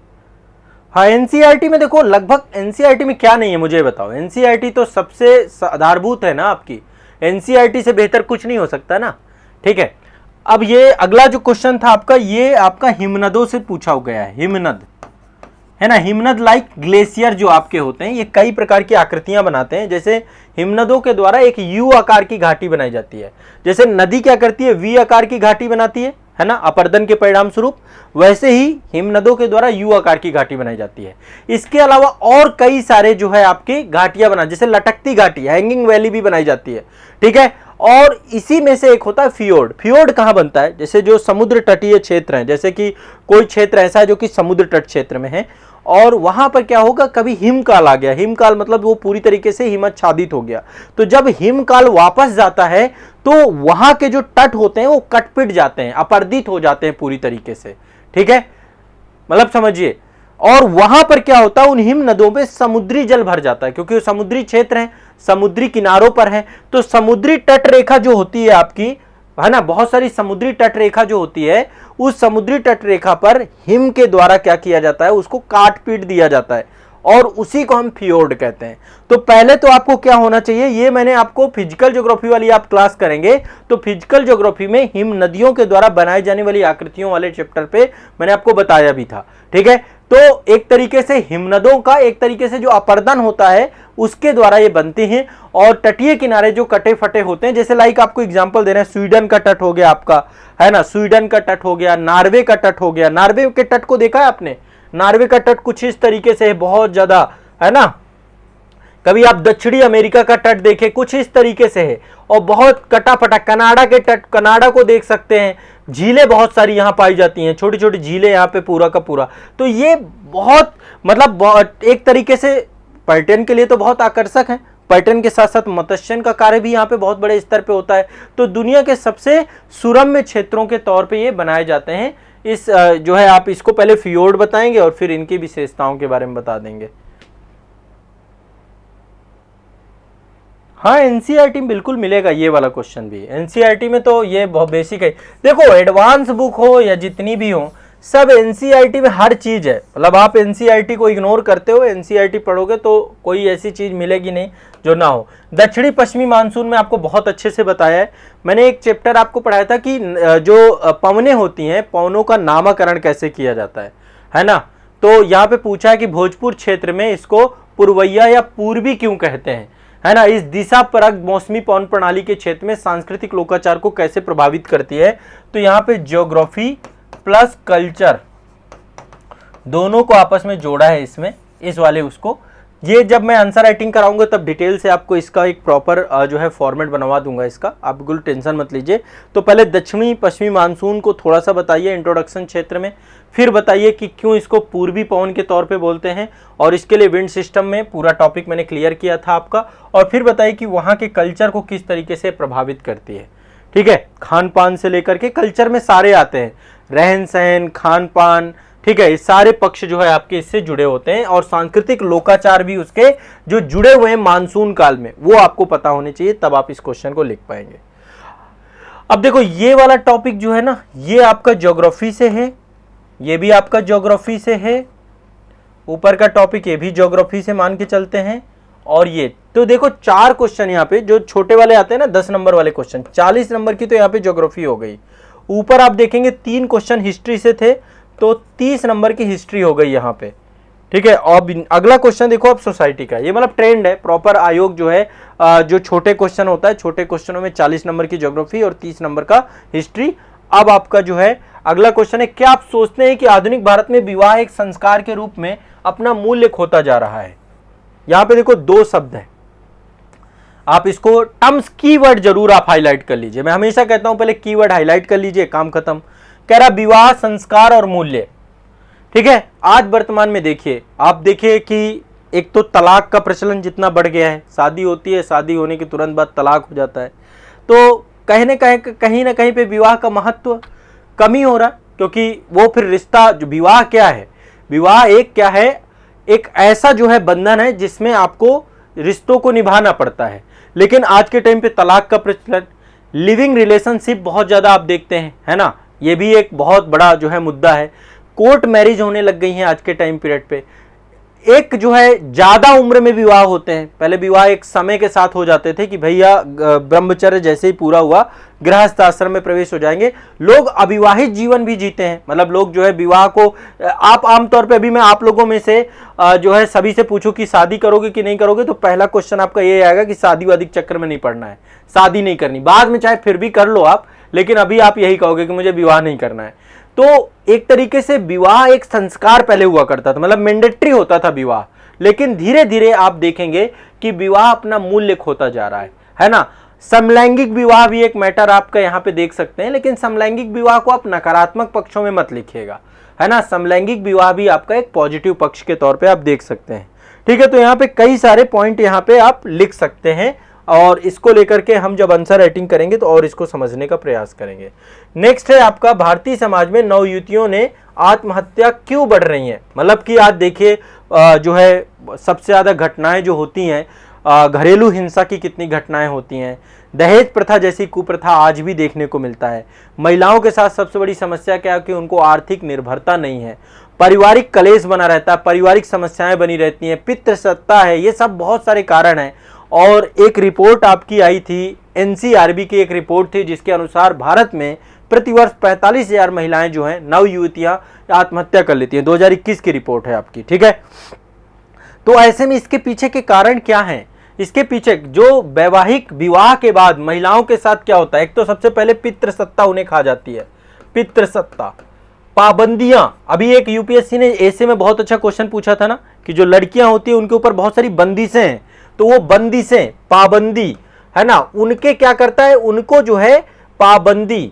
S1: हाँ, एनसीईआरटी में देखो, लगभग एनसीईआरटी में क्या नहीं है मुझे बताओ। एनसीईआरटी तो सबसे आधारभूत है ना आपकी, एनसीईआरटी से बेहतर कुछ नहीं हो सकता ना, ठीक है। अब ये अगला जो क्वेश्चन था आपका, ये आपका हिमनदों से पूछा गया है। हिमनद है ना, हिमनद लाइक ग्लेशियर जो आपके होते हैं, ये कई प्रकार की आकृतियां बनाते हैं। जैसे हिमनदों के द्वारा एक यू आकार की घाटी बनाई जाती है, जैसे नदी क्या करती है, वी आकार की घाटी बनाती है ना, अपरदन के परिणाम स्वरूप, वैसे ही हिमनदों के द्वारा यू आकार की घाटी बनाई जाती है। इसके अलावा और कई सारे जो है आपकी घाटियां बना, जैसे लटकती घाटी, हैंगिंग वैली भी बनाई जाती है, ठीक है। और इसी में से एक होता है फियोर्ड। फियोर्ड कहां बनता है, जैसे जो समुद्र तटीय क्षेत्र हैं, जैसे कि कोई क्षेत्र ऐसा है जो कि समुद्र तट क्षेत्र में है, और वहां पर क्या होगा, कभी हिमकाल आ गया, हिमकाल मतलब वो पूरी तरीके से हिमच्छादित हो गया, तो जब हिमकाल वापस जाता है तो वहां के जो तट होते हैं वो कटपिट जाते हैं, अपर्दित हो जाते हैं पूरी तरीके से, ठीक है, मतलब समझिए। और वहां पर क्या होता है, उन हिम नदों पे समुद्री जल भर जाता है, क्योंकि वो समुद्री क्षेत्र है, समुद्री किनारों पर है, तो समुद्री तट रेखा जो होती है आपकी, है ना, बहुत सारी समुद्री तट रेखा जो होती है, उस समुद्री तट रेखा पर हिम के द्वारा क्या किया जाता है, उसको काट पीट दिया जाता है, और उसी को हम फियोर्ड कहते हैं। तो पहले तो आपको क्या होना चाहिए, ये मैंने आपको फिजिकल ज्योग्राफी वाली आप क्लास करेंगे तो फिजिकल ज्योग्राफी में हिम नदियों के द्वारा बनाई जाने वाली आकृतियों वाले चैप्टर पे मैंने आपको बताया भी था, ठीक है। तो एक तरीके से हिमनदों का एक तरीके से जो अपर्दन होता है उसके द्वारा ये बनती हैं, और तटीय किनारे जो कटे फटे होते हैं, जैसे लाइक आपको एग्जांपल दे रहे हैं, स्वीडन का तट हो गया आपका, है ना, स्वीडन का तट हो गया, नॉर्वे का तट हो गया। नॉर्वे के तट को देखा है आपने? नॉर्वे का तट कुछ इस तरीके से है, बहुत ज्यादा, है ना। कभी आप दक्षिणी अमेरिका का तट देखें, कुछ इस तरीके से है और बहुत कटा फटा। कनाडा के तट, कनाडा को देख सकते हैं, झीलें बहुत सारी यहाँ पाई जाती हैं, छोटी छोटी झीलें यहाँ पे पूरा का पूरा। तो ये बहुत मतलब एक तरीके से पर्यटन के लिए तो बहुत आकर्षक है। पर्यटन के साथ साथ मत्स्यन का कार्य भी यहाँ पे बहुत बड़े स्तर पे होता है। तो दुनिया के सबसे सुरम्य क्षेत्रों के तौर पे ये बनाए जाते हैं। इस जो है आप इसको पहले फियोर्ड बताएंगे और फिर इनकी विशेषताओं के बारे में बता देंगे। हाँ, एनसीईआरटी में बिल्कुल मिलेगा ये वाला क्वेश्चन भी। एनसीईआरटी में तो ये बहुत बेसिक है। देखो एडवांस बुक हो या जितनी भी हो, सब एनसीईआरटी में हर चीज है। मतलब आप एनसीईआरटी को इग्नोर करते हो, एनसीईआरटी पढ़ोगे तो कोई ऐसी चीज मिलेगी नहीं जो ना हो। दक्षिणी पश्चिमी मानसून में आपको बहुत अच्छे से बताया है। मैंने एक चैप्टर आपको पढ़ाया था कि जो पवनें होती हैं, पवनों का नामकरण कैसे किया जाता है ना। तो यहाँ पे पूछा है कि भोजपुर क्षेत्र में इसको पुरवैया या पूर्वी क्यों कहते हैं, है ना। इस दिशा परक मौसमी पवन प्रणाली के क्षेत्र में सांस्कृतिक लोकाचार को कैसे प्रभावित करती है। तो यहाँ पे ज्योग्राफी प्लस कल्चर दोनों को आपस में जोड़ा है इसमें, इस वाले उसको। ये जब मैं आंसर राइटिंग कराऊंगा तब डिटेल से आपको इसका एक प्रॉपर जो है फॉर्मेट बनवा दूंगा इसका, आप बिल्कुल टेंशन मत लीजिए। तो पहले दक्षिणी पश्चिमी मानसून को थोड़ा सा बताइए इंट्रोडक्शन क्षेत्र में, फिर बताइए कि क्यों इसको पूर्वी पवन के तौर पे बोलते हैं, और इसके लिए विंड सिस्टम में पूरा टॉपिक मैंने क्लियर किया था आपका। और फिर बताइए कि वहाँ के कल्चर को किस तरीके से प्रभावित करती है, ठीक है। खान पान से लेकर के कल्चर में सारे आते हैं, रहन सहन, खान पान, ठीक है। ये सारे पक्ष जो है आपके इससे जुड़े होते हैं, और सांस्कृतिक लोकाचार भी उसके जो जुड़े हुए हैं मानसून काल में, वो आपको पता होने चाहिए, तब आप इस क्वेश्चन को लिख पाएंगे। अब देखो ये वाला टॉपिक जो है ना, ये आपका ज्योग्राफी से है, ये भी आपका ज्योग्राफी से है, ऊपर का टॉपिक ये भी ज्योग्राफी से मान के चलते हैं। और ये तो देखो 4 क्वेश्चन यहाँ पे जो छोटे वाले आते हैं ना 10 नंबर वाले क्वेश्चन, 40 नंबर की तो यहाँ पे ज्योग्राफी हो गई। ऊपर आप देखेंगे 3 क्वेश्चन हिस्ट्री से थे, तो 30 नंबर की हिस्ट्री हो गई यहाँ पे, ठीक है। और अगला क्वेश्चन देखो अब सोसाइटी का, ये मतलब ट्रेंड है, प्रॉपर आयोग जो है जो छोटे क्वेश्चन होता है, छोटे क्वेश्चनों में 40 नंबर की ज्योग्राफी और 30 नंबर का हिस्ट्री। अब आपका जो है अगला क्वेश्चन है, क्या आप सोचते हैं कि आधुनिक भारत में विवाह एक संस्कार के रूप में अपना मूल्य खोता जा रहा है। यहां पे देखो 2 शब्द है, आप इसको टर्म्स कीवर्ड जरूर आप हाईलाइट कर लीजिए। मैं हमेशा कहता हूं पहले कीवर्ड हाईलाइट कर लीजिए, काम खत्म। कह रहा विवाह, संस्कार और मूल्य, ठीक है। आज वर्तमान में देखिए, आप देखिए कि एक तो तलाक का प्रचलन जितना बढ़ गया है, शादी होती है, शादी होने के तुरंत बाद तलाक हो जाता है, तो कहीं ना कहीं पे विवाह का महत्व कमी हो रहा है। क्योंकि वो फिर रिश्ता, जो विवाह क्या है, विवाह एक क्या है, एक ऐसा जो है बंधन है जिसमें आपको रिश्तों को निभाना पड़ता है। लेकिन आज के टाइम पे तलाक का प्रचलन, लिविंग रिलेशनशिप बहुत ज्यादा आप देखते हैं, है ना, ये भी एक बहुत बड़ा जो है मुद्दा है। कोर्ट मैरिज होने लग गई हैं आज के टाइम पीरियड पे। एक जो है ज्यादा उम्र में विवाह होते हैं, पहले विवाह एक समय के साथ हो जाते थे कि भैया ब्रह्मचर्य जैसे ही पूरा हुआ गृहस्थ आश्रम में प्रवेश हो जाएंगे। लोग अविवाहित जीवन भी जीते हैं, मतलब लोग जो है विवाह को, आप आमतौर पे, अभी मैं आप लोगों में से जो है सभी से पूछूं कि शादी करोगे कि नहीं करोगे, तो पहला क्वेश्चन आपका ये आएगा कि शादी वादी चक्कर में नहीं पड़ना है, शादी नहीं करनी। बाद में चाहे फिर भी कर लो आप, लेकिन अभी आप यही कहोगे कि मुझे विवाह नहीं करना है। तो एक तरीके से विवाह एक संस्कार पहले हुआ करता था, मतलब मैंडेटरी होता था विवाह। लेकिन धीरे धीरे आप देखेंगे कि विवाह अपना मूल्य खोता जा रहा है ना। समलैंगिक विवाह भी एक मैटर आपका यहाँ पे देख सकते हैं, लेकिन समलैंगिक विवाह को आप नकारात्मक पक्षों में मत लिखिएगा, है ना। समलैंगिक विवाह भी आपका एक पॉजिटिव पक्ष के तौर पे आप देख सकते हैं, ठीक है। तो यहाँ पे कई सारे पॉइंट यहाँ पे आप लिख सकते हैं, और इसको लेकर के हम जब आंसर राइटिंग करेंगे तो और इसको समझने का प्रयास करेंगे। नेक्स्ट है आपका, भारतीय समाज में नवयुवतियों ने आत्महत्या क्यों बढ़ रही हैं। मतलब कि आज देखिए जो है सबसे ज्यादा घटनाएं जो होती हैं, घरेलू हिंसा की कितनी घटनाएं होती हैं, दहेज प्रथा जैसी कुप्रथा आज भी देखने को मिलता है। महिलाओं के साथ सबसे बड़ी समस्या क्या है कि उनको आर्थिक निर्भरता नहीं है। पारिवारिक कलेश बना रहता है, पारिवारिक समस्याएं बनी रहती हैं, पितृसत्ता है, ये सब बहुत सारे कारण हैं। और एक रिपोर्ट आपकी आई थी, एनसीआरबी की एक रिपोर्ट थी, जिसके अनुसार भारत में प्रतिवर्ष 45,000 महिलाएं जो हैं, नव युवतियां आत्महत्या कर लेती हैं। 2021 की रिपोर्ट है आपकी, ठीक है। तो ऐसे में इसके पीछे के कारण क्या हैं? इसके पीछे जो वैवाहिक विवाह के बाद महिलाओं के साथ क्या होता है, एक तो सबसे पहले पितृसत्ता उन्हें खा जाती है, पितृसत्ता, पाबंदियां। अभी एक यूपीएससी ने ऐसे में बहुत अच्छा क्वेश्चन पूछा था ना, कि जो लड़कियां होती हैं उनके ऊपर बहुत सारी बंदिशें हैं, तो वो बंदिशें, पाबंदी है ना, उनके क्या करता है, उनको जो है पाबंदी,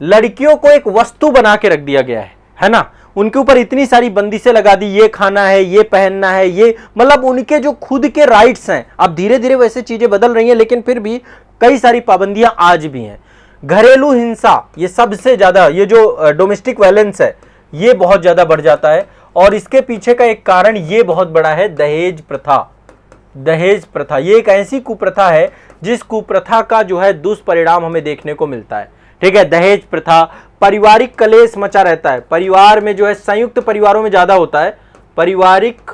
S1: लड़कियों को एक वस्तु बना के रख दिया गया है ना, उनके ऊपर इतनी सारी बंदिशें लगा दी, ये खाना है, ये पहनना है, ये मतलब उनके जो खुद के राइट्स हैं। अब धीरे धीरे वैसे चीजें बदल रही हैं, लेकिन फिर भी कई सारी पाबंदियां आज भी हैं। घरेलू हिंसा, ये सबसे ज्यादा, ये जो डोमेस्टिक वायलेंस है, ये बहुत ज्यादा बढ़ जाता है। और इसके पीछे का एक कारण ये बहुत बड़ा है, दहेज प्रथा। दहेज प्रथा ये एक ऐसी कुप्रथा है जिस कुप्रथा का जो है दुष्परिणाम हमें देखने को मिलता है, ठीक है। दहेज प्रथा, पारिवारिक कलेश मचा रहता है, परिवार में जो है, संयुक्त परिवारों में ज्यादा होता है पारिवारिक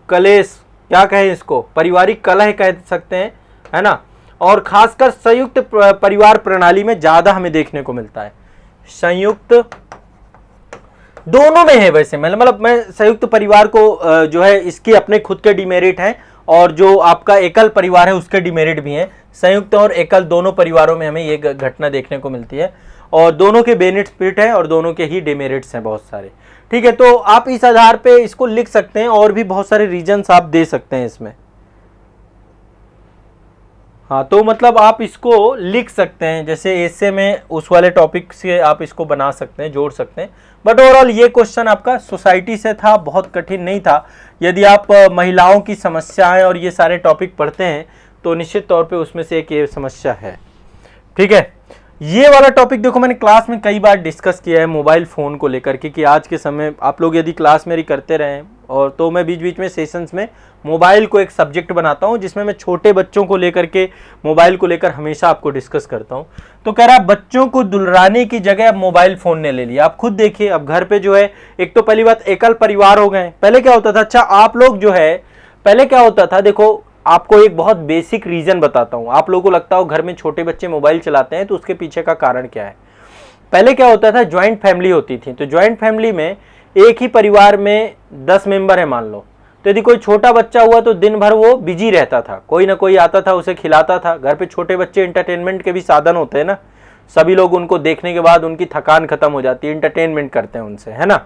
S1: कलेश, क्या कहें इसको, पारिवारिक कलह कह सकते हैं, है ना। और खासकर संयुक्त परिवार प्रणाली में ज्यादा हमें देखने को मिलता है। संयुक्त दोनों में है वैसे, मतलब मैं संयुक्त परिवार को जो है, इसकी अपने खुद के डिमेरिट हैं, और जो आपका एकल परिवार है उसके डिमेरिट भी हैं। संयुक्त और एकल दोनों परिवारों में हमें ये घटना देखने को मिलती है, और दोनों के बेनिफिट हैं और दोनों के ही डिमेरिट्स हैं बहुत सारे, ठीक है। तो आप इस आधार पे इसको लिख सकते हैं, और भी बहुत सारे रीजंस आप दे सकते हैं इसमें। हाँ, तो मतलब आप इसको लिख सकते हैं, जैसे ऐसे में उस वाले टॉपिक से आप इसको बना सकते हैं, जोड़ सकते हैं। बट ओवरऑल ये क्वेश्चन आपका सोसाइटी से था, बहुत कठिन नहीं था। यदि आप महिलाओं की समस्याएं और ये सारे टॉपिक पढ़ते हैं तो निश्चित तौर पे उसमें से एक ये समस्या है, ठीक है। ये वाला टॉपिक देखो, मैंने क्लास में कई बार डिस्कस किया है मोबाइल फ़ोन को लेकर के, कि आज के समय आप लोग यदि क्लास मेरी करते रहें, और तो मैं बीच बीच में सेशंस में मोबाइल को एक सब्जेक्ट बनाता हूं, जिसमें मैं छोटे बच्चों को लेकर के मोबाइल को लेकर हमेशा आपको डिस्कस करता हूं। तो कह रहा है बच्चों को दुलराने की जगह अब मोबाइल फ़ोन ने ले लिया। आप खुद देखिए, अब घर पे जो है, एक तो पहली बात एकल परिवार हो गए। पहले क्या होता था, अच्छा आप लोग जो है, पहले क्या होता था, देखो आपको एक बहुत बेसिक रीजन बताता हूं। आप लोगों को लगता हो घर में छोटे बच्चे मोबाइल चलाते हैं, तो उसके पीछे का कारण क्या है। पहले क्या होता था, ज्वाइंट फैमिली होती थी, तो ज्वाइंट फैमिली में एक ही परिवार में 10 मेंबर है मान लो, तो यदि कोई छोटा बच्चा हुआ तो दिन भर वो बिजी रहता था, कोई ना कोई आता था उसे खिलाता था। घर पे छोटे बच्चे इंटरटेनमेंट के भी साधन होते हैं ना, सभी लोग उनको देखने के बाद उनकी थकान खत्म हो जाती है, इंटरटेनमेंट करते हैं उनसे, है ना।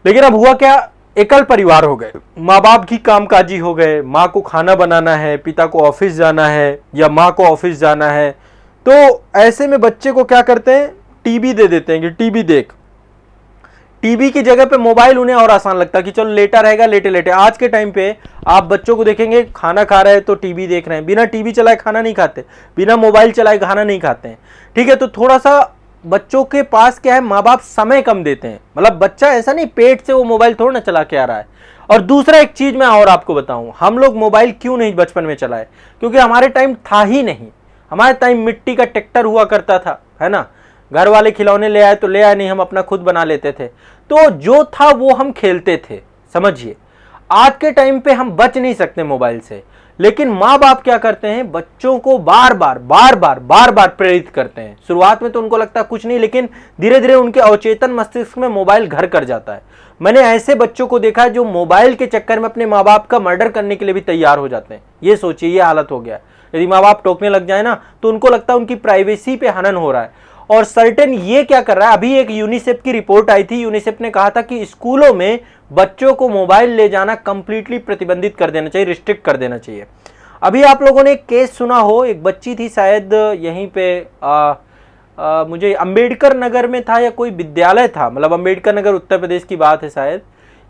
S1: लेकिन अब हुआ क्या, एकल परिवार हो गए, माँ बाप की कामकाजी हो गए, माँ को खाना बनाना है, पिता को ऑफिस जाना है, या माँ को ऑफिस जाना है। तो ऐसे में बच्चे को क्या करते हैं, टीवी दे देते हैं कि टीवी देख। टीवी की जगह पे मोबाइल उन्हें और आसान लगता है कि चलो लेटा रहेगा, लेटे लेटे। आज के टाइम पे आप बच्चों को देखेंगे, खाना खा रहे हैं तो टीवी देख रहे हैं, बिना टीवी चलाए खाना नहीं खाते, बिना मोबाइल चलाए खाना नहीं खाते हैं, ठीक है। तो थोड़ा सा बच्चों के पास क्या है, माँ बाप समय कम देते हैं, मतलब बच्चा ऐसा नहीं पेट से वो मोबाइल थोड़ा ना चला के आ रहा है। और दूसरा एक चीज मैं और आपको बताऊं, हम लोग मोबाइल क्यों नहीं बचपन में चलाए, क्योंकि हमारे टाइम था ही नहीं। हमारे टाइम मिट्टी का ट्रैक्टर हुआ करता था, है ना, घर वाले खिलौने ले आए तो ले आए, नहीं हम अपना खुद बना लेते थे। तो जो था वो हम खेलते थे, समझिए। आज के टाइम पे हम बच नहीं सकते मोबाइल से, लेकिन माँ बाप क्या करते हैं, बच्चों को बार बार प्रेरित करते हैं। शुरुआत में तो उनको लगता है कुछ नहीं, लेकिन धीरे धीरे उनके अवचेतन मस्तिष्क में मोबाइल घर कर जाता है। मैंने ऐसे बच्चों को देखा है जो मोबाइल के चक्कर में अपने माँ बाप का मर्डर करने के लिए भी तैयार हो जाते हैं। ये सोचिए, ये हालत हो गया। यदि माँ बाप टोकने लग जाए ना, तो उनको लगता है उनकी प्राइवेसी पे हनन हो रहा है। और सर्टेन ये क्या कर रहा है, अभी एक यूनिसेफ की रिपोर्ट आई थी, यूनिसेफ ने कहा था कि स्कूलों में बच्चों को मोबाइल ले जाना कंप्लीटली प्रतिबंधित कर देना चाहिए, रिस्ट्रिक्ट कर देना चाहिए। अभी आप लोगों ने एक केस सुना हो, एक बच्ची थी शायद यहीं पे मुझे अंबेडकर नगर में था या कोई विद्यालय था, मतलब अंबेडकर नगर उत्तर प्रदेश की बात है शायद।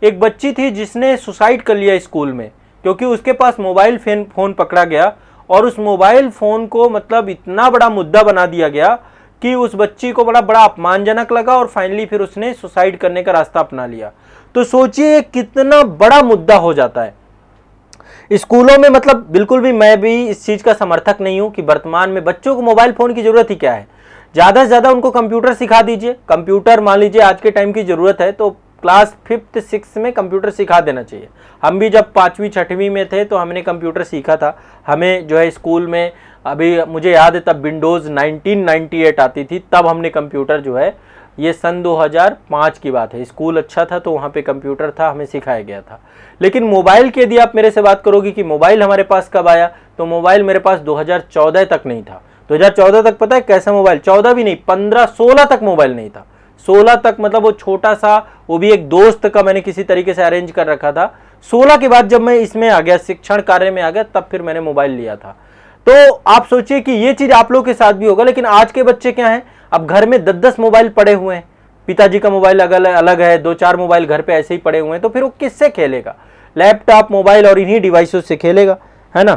S1: एक बच्ची थी जिसने सुसाइड कर लिया स्कूल में, क्योंकि उसके पास मोबाइल फोन पकड़ा गया, और उस मोबाइल फोन को मतलब इतना बड़ा मुद्दा बना दिया गया कि उस बच्ची को बड़ा अपमानजनक लगा, और फाइनली फिर उसने सुसाइड करने का रास्ता अपना लिया। तो सोचिए कितना बड़ा मुद्दा हो जाता है स्कूलों में। मतलब बिल्कुल भी मैं भी इस चीज का समर्थक नहीं हूं कि वर्तमान में बच्चों को मोबाइल फोन की जरूरत ही क्या है। ज्यादा से ज्यादा उनको कंप्यूटर सिखा दीजिए। कंप्यूटर मान लीजिए आज के टाइम की जरूरत है, तो क्लास 5th 6th में कंप्यूटर सिखा देना चाहिए। हम भी जब 5वीं 6वीं में थे तो हमने कंप्यूटर सीखा था। हमें जो है स्कूल में, अभी मुझे याद है तब विंडोज़ 1998 आती थी, तब हमने कंप्यूटर जो है, ये सन 2005 की बात है, स्कूल अच्छा था तो वहाँ पे कंप्यूटर था, हमें सिखाया गया था। लेकिन मोबाइल की यदि आप मेरे से बात करोगे कि मोबाइल हमारे पास कब आया, तो मोबाइल मेरे पास 2014 तक नहीं था। 2014 तक पता है कैसा मोबाइल, 14 भी नहीं, 15 16 तक मोबाइल नहीं था। 16 तक मतलब वो छोटा सा, वो भी एक दोस्त का मैंने किसी तरीके से अरेंज कर रखा था। 16 के बाद जब मैं इसमें आ गया, शिक्षण कार्य में आ गया, तब फिर मैंने मोबाइल लिया था। तो आप सोचिए कि ये चीज आप लोग के साथ भी होगा। लेकिन आज के बच्चे क्या हैं, अब घर में 10-10 मोबाइल पड़े हुए हैं, पिताजी का मोबाइल अलग है, 2-4 मोबाइल घर पे ऐसे ही पड़े हुए हैं, तो फिर वो किससे खेलेगा? लैपटॉप, मोबाइल और इन्हीं डिवाइसों से खेलेगा, है ना।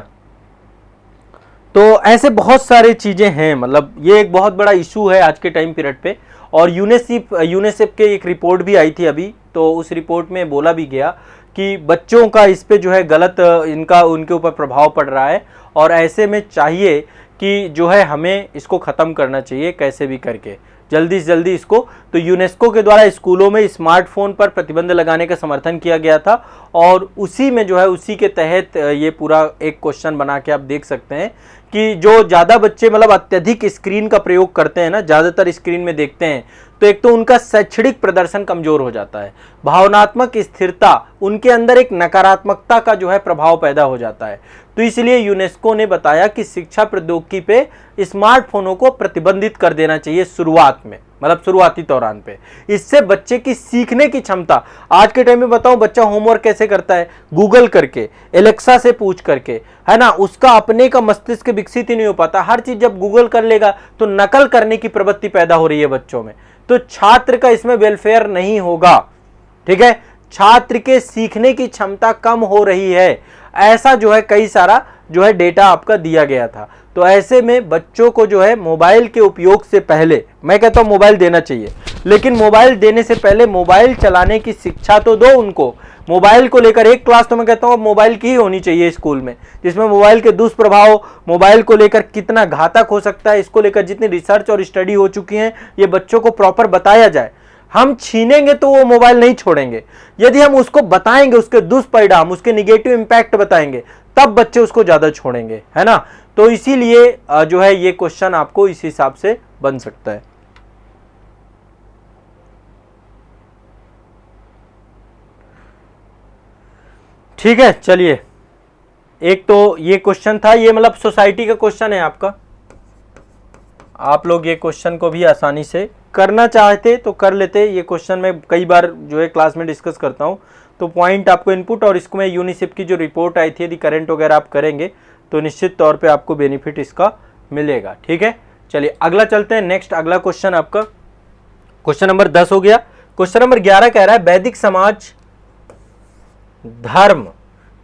S1: तो ऐसे बहुत सारे चीजें हैं, मतलब ये एक बहुत बड़ा इशू है आज के टाइम पीरियड पे। और यूनिसेफ के एक रिपोर्ट भी आई थी अभी, तो उस रिपोर्ट में बोला भी गया कि बच्चों का इस पे जो है गलत उनके ऊपर प्रभाव पड़ रहा है, और ऐसे में चाहिए कि जो है हमें इसको ख़त्म करना चाहिए कैसे भी करके, जल्दी से जल्दी इसको। तो यूनेस्को के द्वारा स्कूलों में स्मार्टफोन पर प्रतिबंध लगाने का समर्थन किया गया था, और उसी में जो है, उसी के तहत ये पूरा एक क्वेश्चन बना के आप देख सकते हैं कि जो ज़्यादा बच्चे मतलब अत्यधिक स्क्रीन का प्रयोग करते हैं ना, ज़्यादातर स्क्रीन में देखते हैं, तो एक तो उनका शैक्षणिक प्रदर्शन कमजोर हो जाता है, भावनात्मक स्थिरता, उनके अंदर एक नकारात्मकता का जो है प्रभाव पैदा हो जाता है। तो इसलिए यूनेस्को ने बताया कि शिक्षा प्रौद्योगिकी पे स्मार्टफोनों को प्रतिबंधित कर देना चाहिए शुरुआत में, मतलब शुरुआती दौरान पे। इससे बच्चे की सीखने की क्षमता, आज के टाइम में बताऊं बच्चा होमवर्क कैसे करता है, गूगल करके, एलेक्सा से पूछ करके, है ना। उसका अपने का मस्तिष्क विकसित ही नहीं हो पाता। हर चीज जब गूगल कर लेगा तो नकल करने की प्रवृत्ति पैदा हो रही है बच्चों में। तो छात्र का इसमें वेलफेयर नहीं होगा, ठीक है। छात्र के सीखने की क्षमता कम हो रही है, ऐसा जो है कई सारा जो है डेटा आपका दिया गया था। तो ऐसे में बच्चों को जो है मोबाइल के उपयोग से पहले, मैं कहता हूं मोबाइल देना चाहिए, लेकिन मोबाइल देने से पहले मोबाइल चलाने की शिक्षा तो दो उनको। मोबाइल को लेकर एक क्लास तो मैं कहता हूं मोबाइल की ही होनी चाहिए स्कूल में, जिसमें मोबाइल के दुष्प्रभाव, मोबाइल को लेकर कितना घातक हो सकता है, इसको लेकर जितनी रिसर्च और स्टडी हो चुकी है, ये बच्चों को प्रॉपर बताया जाए। हम छीनेंगे तो वो मोबाइल नहीं छोड़ेंगे, यदि हम उसको बताएंगे, उसके दुष्परिणाम, उसके निगेटिव इंपैक्ट बताएंगे, तब बच्चे उसको ज्यादा छोड़ेंगे, है ना। तो इसीलिए जो है ये क्वेश्चन आपको इस हिसाब से बन सकता है। ठीक है, चलिए, एक तो ये क्वेश्चन था, ये मतलब सोसाइटी का क्वेश्चन है आपका। आप लोग ये क्वेश्चन को भी आसानी से करना चाहते तो कर लेते। ये क्वेश्चन मैं कई बार जो है क्लास में डिस्कस करता हूँ, तो पॉइंट आपको इनपुट, और इसको मैं यूनिसेफ की जो रिपोर्ट आई थी, यदि करंट वगैरह आप करेंगे तो निश्चित तौर पे आपको बेनिफिट इसका मिलेगा, ठीक है। चलिए अगला चलते हैं। नेक्स्ट अगला क्वेश्चन आपका क्वेश्चन नंबर 10 हो गया। क्वेश्चन नंबर 11 कह रहा है वैदिक समाज धर्म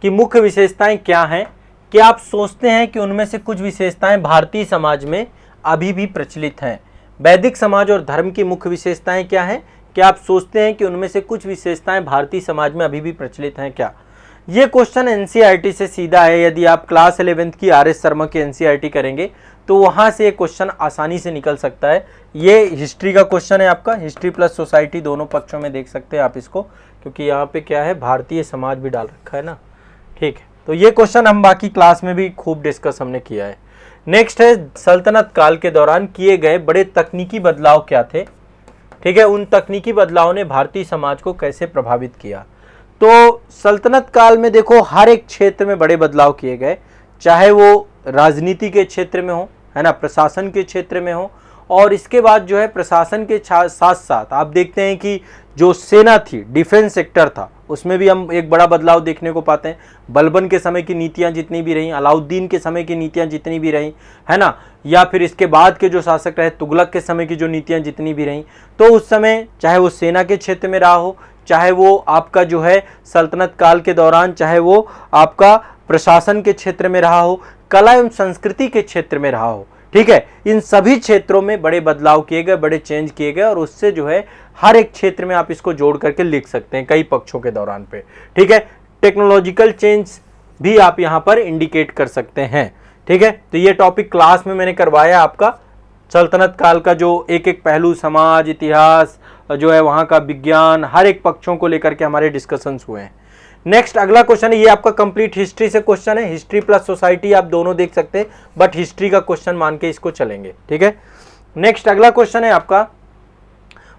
S1: की मुख्य विशेषताएं क्या हैं? क्या आप सोचते हैं कि उनमें से कुछ विशेषताएं भारतीय समाज में अभी भी प्रचलित हैं? वैदिक समाज और धर्म की मुख्य विशेषताएं क्या हैं? क्या आप सोचते हैं कि उनमें से कुछ विशेषताएं भारतीय समाज में अभी भी प्रचलित हैं क्या? ये क्वेश्चन एनसीईआरटी से सीधा है। यदि आप क्लास 11th की आर.एस. शर्मा की एनसीईआरटी करेंगे तो वहां से ये क्वेश्चन आसानी से निकल सकता है। ये हिस्ट्री का क्वेश्चन है आपका, हिस्ट्री प्लस सोसाइटी दोनों पक्षों में देख सकते हैं आप इसको, क्योंकि यहाँ पे क्या है, भारतीय समाज भी डाल रखा है ना, ठीक है। तो ये क्वेश्चन हम बाकी क्लास में भी खूब डिस्कस हमने किया है। नेक्स्ट है सल्तनत काल के दौरान किए गए बड़े तकनीकी बदलाव क्या थे? ठीक है, उन तकनीकी बदलावों ने भारतीय समाज को कैसे प्रभावित किया? तो सल्तनत काल में देखो हर एक क्षेत्र में बड़े बदलाव किए गए, चाहे वो राजनीति के क्षेत्र में हो, है ना, प्रशासन के क्षेत्र में हो, और इसके बाद जो है प्रशासन के साथ साथ आप देखते हैं कि जो सेना थी, डिफेंस सेक्टर था, उसमें भी हम एक बड़ा बदलाव देखने को पाते हैं। बलबन के समय की नीतियां जितनी भी रहीं, अलाउद्दीन के समय की नीतियां जितनी भी रहीं, है ना, या फिर इसके बाद के जो शासक रहे, तुगलक के समय की जो नीतियां जितनी भी रहीं, तो उस समय चाहे वो सेना के क्षेत्र में रहा हो, चाहे वो आपका जो है सल्तनत काल के दौरान, चाहे वो आपका प्रशासन के क्षेत्र में रहा हो, कला एवं संस्कृति के क्षेत्र में रहा हो, ठीक है, इन सभी क्षेत्रों में बड़े बदलाव किए गए, बड़े चेंज किए गए, और उससे जो है हर एक क्षेत्र में आप इसको जोड़ करके लिख सकते हैं कई पक्षों के दौरान पे, ठीक है। टेक्नोलॉजिकल चेंज भी आप यहाँ पर इंडिकेट कर सकते हैं, ठीक है। तो ये टॉपिक क्लास में मैंने करवाया आपका, सल्तनत काल का जो एक एक पहलू, समाज, इतिहास जो है वहाँ का विज्ञान, हर एक पक्षों को लेकर के हमारे डिस्कशंस हुए हैं। नेक्स्ट अगला क्वेश्चन है, ये आपका कंप्लीट हिस्ट्री से क्वेश्चन है, हिस्ट्री प्लस सोसाइटी आप दोनों देख सकते हैं, बट हिस्ट्री का क्वेश्चन मान के इसको चलेंगे, ठीक है। नेक्स्ट अगला क्वेश्चन है आपका,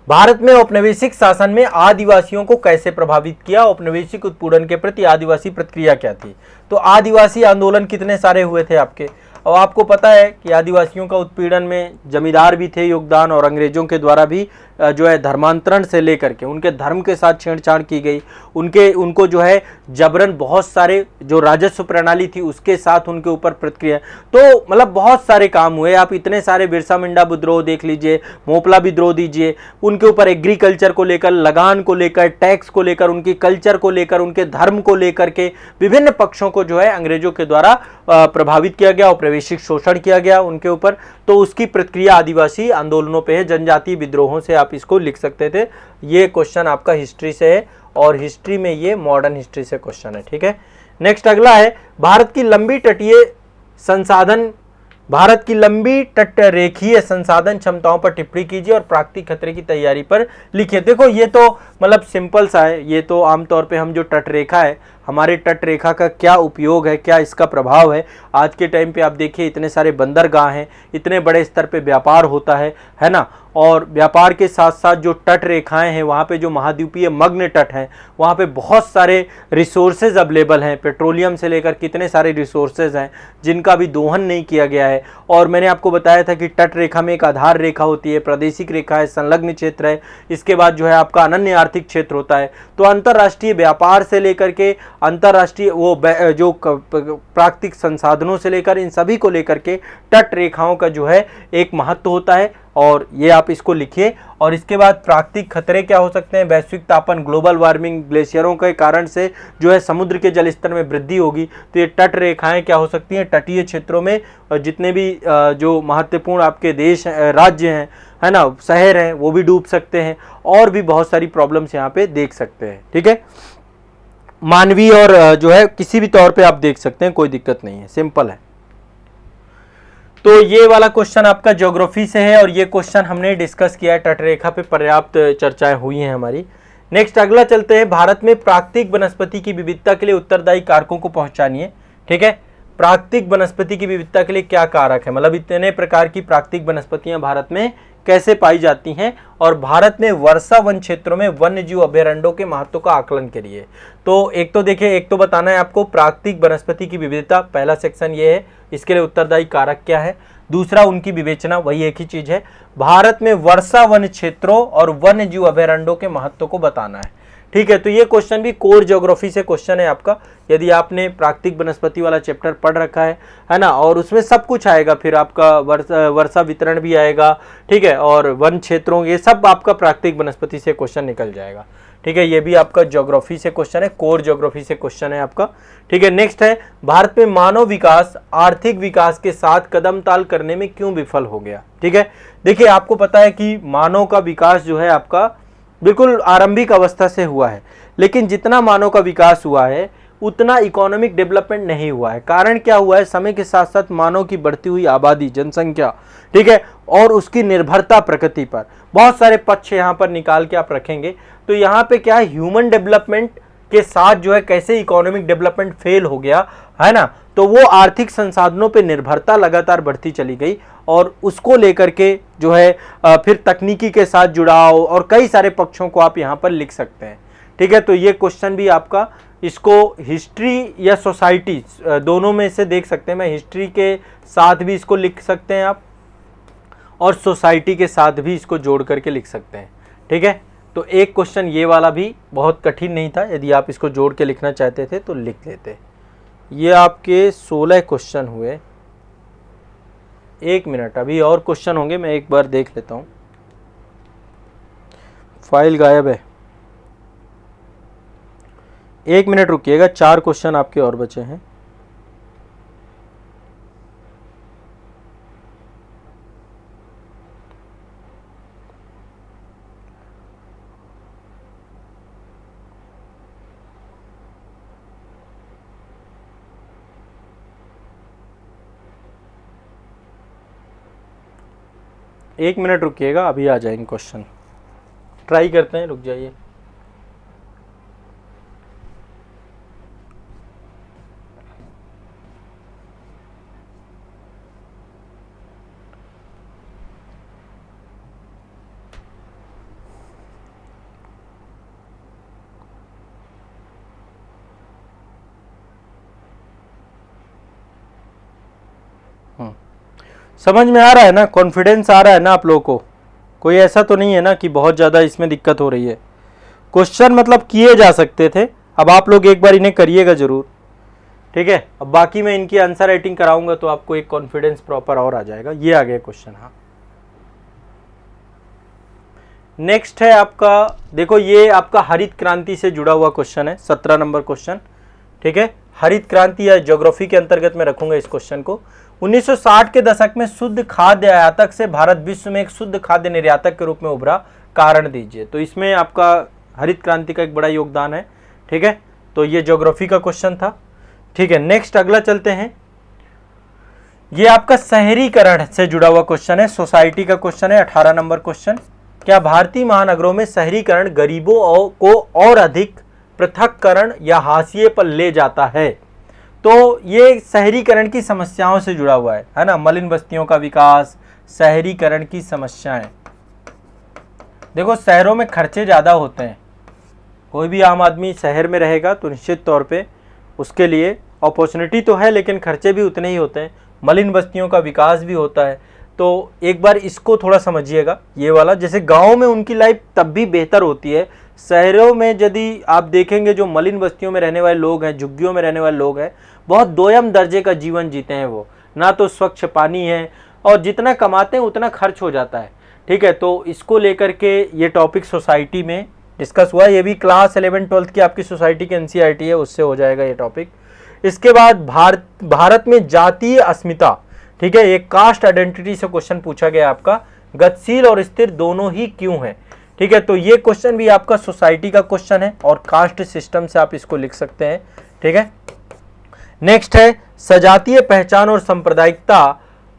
S1: भारत में औपनिवेशिक शासन में आदिवासियों को कैसे प्रभावित किया, औपनिवेशिक उत्पीड़न के प्रति आदिवासी प्रतिक्रिया क्या थी। तो आदिवासी आंदोलन कितने सारे हुए थे आपके, और आपको पता है कि आदिवासियों का उत्पीड़न में जमींदार भी थे योगदान, और अंग्रेजों के द्वारा भी जो है धर्मांतरण से लेकर के उनके धर्म के साथ छेड़छाड़ की गई, उनको जो है जबरन बहुत सारे जो राजस्व प्रणाली थी उसके साथ उनके ऊपर प्रतिक्रिया, तो मतलब बहुत सारे काम हुए। आप इतने सारे बिरसा मुंडा विद्रोह देख लीजिए, मोपला विद्रोह दीजिए, उनके ऊपर एग्रीकल्चर को लेकर, लगान को लेकर, टैक्स को लेकर, उनकी कल्चर को लेकर, उनके धर्म को लेकर के विभिन्न पक्षों को जो है अंग्रेजों के द्वारा प्रभावित किया गया, औपनिवेशिक शोषण किया गया उनके ऊपर। तो उसकी प्रतिक्रिया आदिवासी आंदोलनों पे है, जनजातीय विद्रोहों से आप इसको लिख सकते थे। ये क्वेश्चन आपका हिस्ट्री से है, और हिस्ट्री में ये मॉडर्न हिस्ट्री से क्वेश्चन है, ठीक है। नेक्स्ट अगला है, भारत की लंबी तट रेखीय संसाधन क्षमताओं पर टिप्पणी कीजिए और प्राकृतिक खतरे की तैयारी पर लिखिए। देखो ये तो मतलब सिंपल सा है, ये तो आमतौर पे हम जो तट रेखा है, हमारे तट रेखा का क्या उपयोग है, क्या इसका प्रभाव है। आज के टाइम पे आप देखिए इतने सारे बंदरगाह हैं, इतने बड़े स्तर पे व्यापार होता है ना, और व्यापार के साथ साथ जो तट रेखाएं हैं वहाँ पे जो महाद्वीपीय मग्न तट हैं वहाँ पे बहुत सारे रिसोर्सेज अवेलेबल हैं, पेट्रोलियम से लेकर कितने सारे रिसोर्सेज हैं जिनका भी दोहन नहीं किया गया है। और मैंने आपको बताया था कि तट रेखा में एक आधार रेखा होती है, प्रादेशिक रेखा है, संलग्न क्षेत्र है, इसके बाद जो है आपका अनन्य आर्थिक क्षेत्र होता है। तो अंतर्राष्ट्रीय व्यापार से लेकर के अंतर्राष्ट्रीय वो जो प्राकृतिक संसाधनों से लेकर इन सभी को लेकर के तट रेखाओं का जो है एक महत्व होता है, और ये आप इसको लिखिए। और इसके बाद प्राकृतिक खतरे क्या हो सकते हैं, वैश्विक तापन, ग्लोबल वार्मिंग, ग्लेशियरों के कारण से जो है समुद्र के जल स्तर में वृद्धि होगी, तो ये तट रेखाएं क्या हो सकती हैं, तटीय क्षेत्रों में जितने भी जो महत्वपूर्ण आपके देश राज्य हैं, है ना, शहर हैं, वो भी डूब सकते हैं, और भी बहुत सारी प्रॉब्लम्स यहाँ पे देख सकते हैं, ठीक है। मानवीय और जो है किसी भी तौर पे आप देख सकते हैं, कोई दिक्कत नहीं है, सिंपल है। तो ये वाला क्वेश्चन आपका ज्योग्राफी से है, और ये क्वेश्चन हमने डिस्कस किया है, तटरेखा पे पर्याप्त चर्चाएं हुई हैं हमारी। नेक्स्ट अगला चलते हैं, भारत में प्राकृतिक वनस्पति की विविधता के लिए उत्तरदायी कारकों को पहचानिए, ठीक है। प्राकृतिक वनस्पति की विविधता के लिए क्या कारक है, मतलब इतने प्रकार की प्राकृतिक वनस्पतियां भारत में कैसे पाई जाती हैं, और भारत में वर्षा वन क्षेत्रों में वन्य जीव अभयारण्यों के महत्व का आकलन करिए। तो एक तो देखिए, एक तो बताना है आपको प्राकृतिक वनस्पति की विविधता, पहला सेक्शन ये है, इसके लिए उत्तरदायी कारक क्या है। दूसरा उनकी विवेचना, वही एक ही चीज है, भारत में वर्षा वन क्षेत्रों और वन्य जीव अभयारण्यों के महत्व को बताना है, ठीक है। तो ये क्वेश्चन भी कोर ज्योग्राफी से क्वेश्चन है आपका, यदि आपने प्राकृतिक वनस्पति वाला चैप्टर पढ़ रखा है ना, और उसमें सब कुछ आएगा, फिर आपका वर्षा वितरण भी आएगा, ठीक है, और वन क्षेत्रों, ये सब आपका प्राकृतिक वनस्पति से क्वेश्चन निकल जाएगा, ठीक है। ये भी आपका ज्योग्राफी से क्वेश्चन है, कोर ज्योग्राफी से क्वेश्चन है आपका, ठीक है। नेक्स्ट है, भारत में मानव विकास आर्थिक विकास के साथ कदम ताल करने में क्यों विफल हो गया, ठीक है। देखिए आपको पता है कि मानव का विकास जो है आपका बिल्कुल आरंभिक अवस्था से हुआ है, लेकिन जितना मानव का विकास हुआ है उतना इकोनॉमिक डेवलपमेंट नहीं हुआ है। कारण क्या हुआ है, समय के साथ साथ मानव की बढ़ती हुई आबादी, जनसंख्या, ठीक है, और उसकी निर्भरता प्रकृति पर, बहुत सारे पक्ष यहाँ पर निकाल के आप रखेंगे, तो यहाँ पे क्या है, ह्यूमन डेवलपमेंट के साथ जो है कैसे इकोनॉमिक डेवलपमेंट फेल हो गया, है ना, तो वो आर्थिक संसाधनों पे निर्भरता लगातार बढ़ती चली गई, और उसको लेकर के जो है फिर तकनीकी के साथ जुड़ाव और कई सारे पक्षों को आप यहाँ पर लिख सकते हैं, ठीक है। तो ये क्वेश्चन भी आपका, इसको हिस्ट्री या सोसाइटी दोनों में से देख सकते हैं, मैं हिस्ट्री के साथ भी इसको लिख सकते हैं आप, और सोसाइटी के साथ भी इसको जोड़ करके लिख सकते हैं, ठीक है। तो एक क्वेश्चन ये वाला भी बहुत कठिन नहीं था, यदि आप इसको जोड़ के लिखना चाहते थे तो लिख लेते। ये आपके 16 क्वेश्चन हुए। एक मिनट, अभी और क्वेश्चन होंगे, मैं एक बार देख लेता हूँ, फाइल गायब है, एक मिनट रुकिएगा, 4 क्वेश्चन आपके और बचे हैं। एक मिनट रुकिएगा, अभी आ जाएंगे क्वेश्चन। ट्राई करते हैं, रुक जाइए। समझ में आ रहा है ना, कॉन्फिडेंस आ रहा है ना आप लोगों को? कोई ऐसा तो नहीं है ना कि बहुत ज़्यादा इसमें दिक्कत हो रही है? क्वेश्चन मतलब किए जा सकते थे, अब आप लोग एक बार इन्हें करिएगा ज़रूर, ठीक है। अब बाकी मैं इनकी आंसर राइटिंग कराऊंगा तो आपको एक कॉन्फिडेंस प्रॉपर और आ जाएगा। ये आ गया क्वेश्चन। हाँ, नेक्स्ट है आपका, देखो ये आपका हरित क्रांति से जुड़ा हुआ क्वेश्चन है, 17 नंबर क्वेश्चन, ठीक है। हरित क्रांति या ज्योग्राफी के अंतर्गत मैं रखूंगा इस क्वेश्चन को। 1960 के दशक में शुद्ध खाद्य आयातक से भारत विश्व में एक शुद्ध खाद्य निर्यातक के रूप में उभरा, कारण दीजिए। तो इसमें आपका हरित क्रांति का एक बड़ा योगदान है, ठीक है। तो ये ज्योग्राफी का क्वेश्चन था, ठीक है। नेक्स्ट अगला चलते हैं, ये आपका शहरीकरण से जुड़ा हुआ क्वेश्चन है, सोसाइटी का क्वेश्चन है, 18 नंबर क्वेश्चन। क्या भारतीय महानगरों में शहरीकरण गरीबों को और अधिक पृथक्करण या हाशिए पर ले जाता है? तो ये शहरीकरण की समस्याओं से जुड़ा हुआ है ना, मलिन बस्तियों का विकास, शहरीकरण की समस्याएं। देखो शहरों में खर्चे ज़्यादा होते हैं, कोई भी आम आदमी शहर में रहेगा तो निश्चित तौर पे उसके लिए अपॉर्चुनिटी तो है लेकिन खर्चे भी उतने ही होते हैं, मलिन बस्तियों का विकास भी होता है। तो एक बार इसको थोड़ा समझिएगा, ये वाला। जैसे गांव में उनकी लाइफ तब भी बेहतर होती है, शहरों में यदि आप देखेंगे जो मलिन बस्तियों में रहने वाले लोग हैं, झुग्गियों में रहने वाले लोग हैं, बहुत दोयम दर्जे का जीवन जीते हैं। वो ना तो स्वच्छ पानी है और जितना कमाते हैं उतना खर्च हो जाता है, ठीक है। तो इसको लेकर के ये टॉपिक सोसाइटी में डिस्कस हुआ, ये भी क्लास 11-12 की आपकी सोसाइटी की एनसीईआरटी है, उससे हो जाएगा ये टॉपिक। इसके बाद भारत में जातीय अस्मिता, ठीक है, ये कास्ट आइडेंटिटी से क्वेश्चन पूछा गया आपका, गतिशील और स्थिर दोनों ही क्यों है, ठीक है। तो ये क्वेश्चन भी आपका सोसाइटी का क्वेश्चन है और कास्ट सिस्टम से आप इसको लिख सकते हैं, ठीक है। नेक्स्ट है सजातीय पहचान और सांप्रदायिकता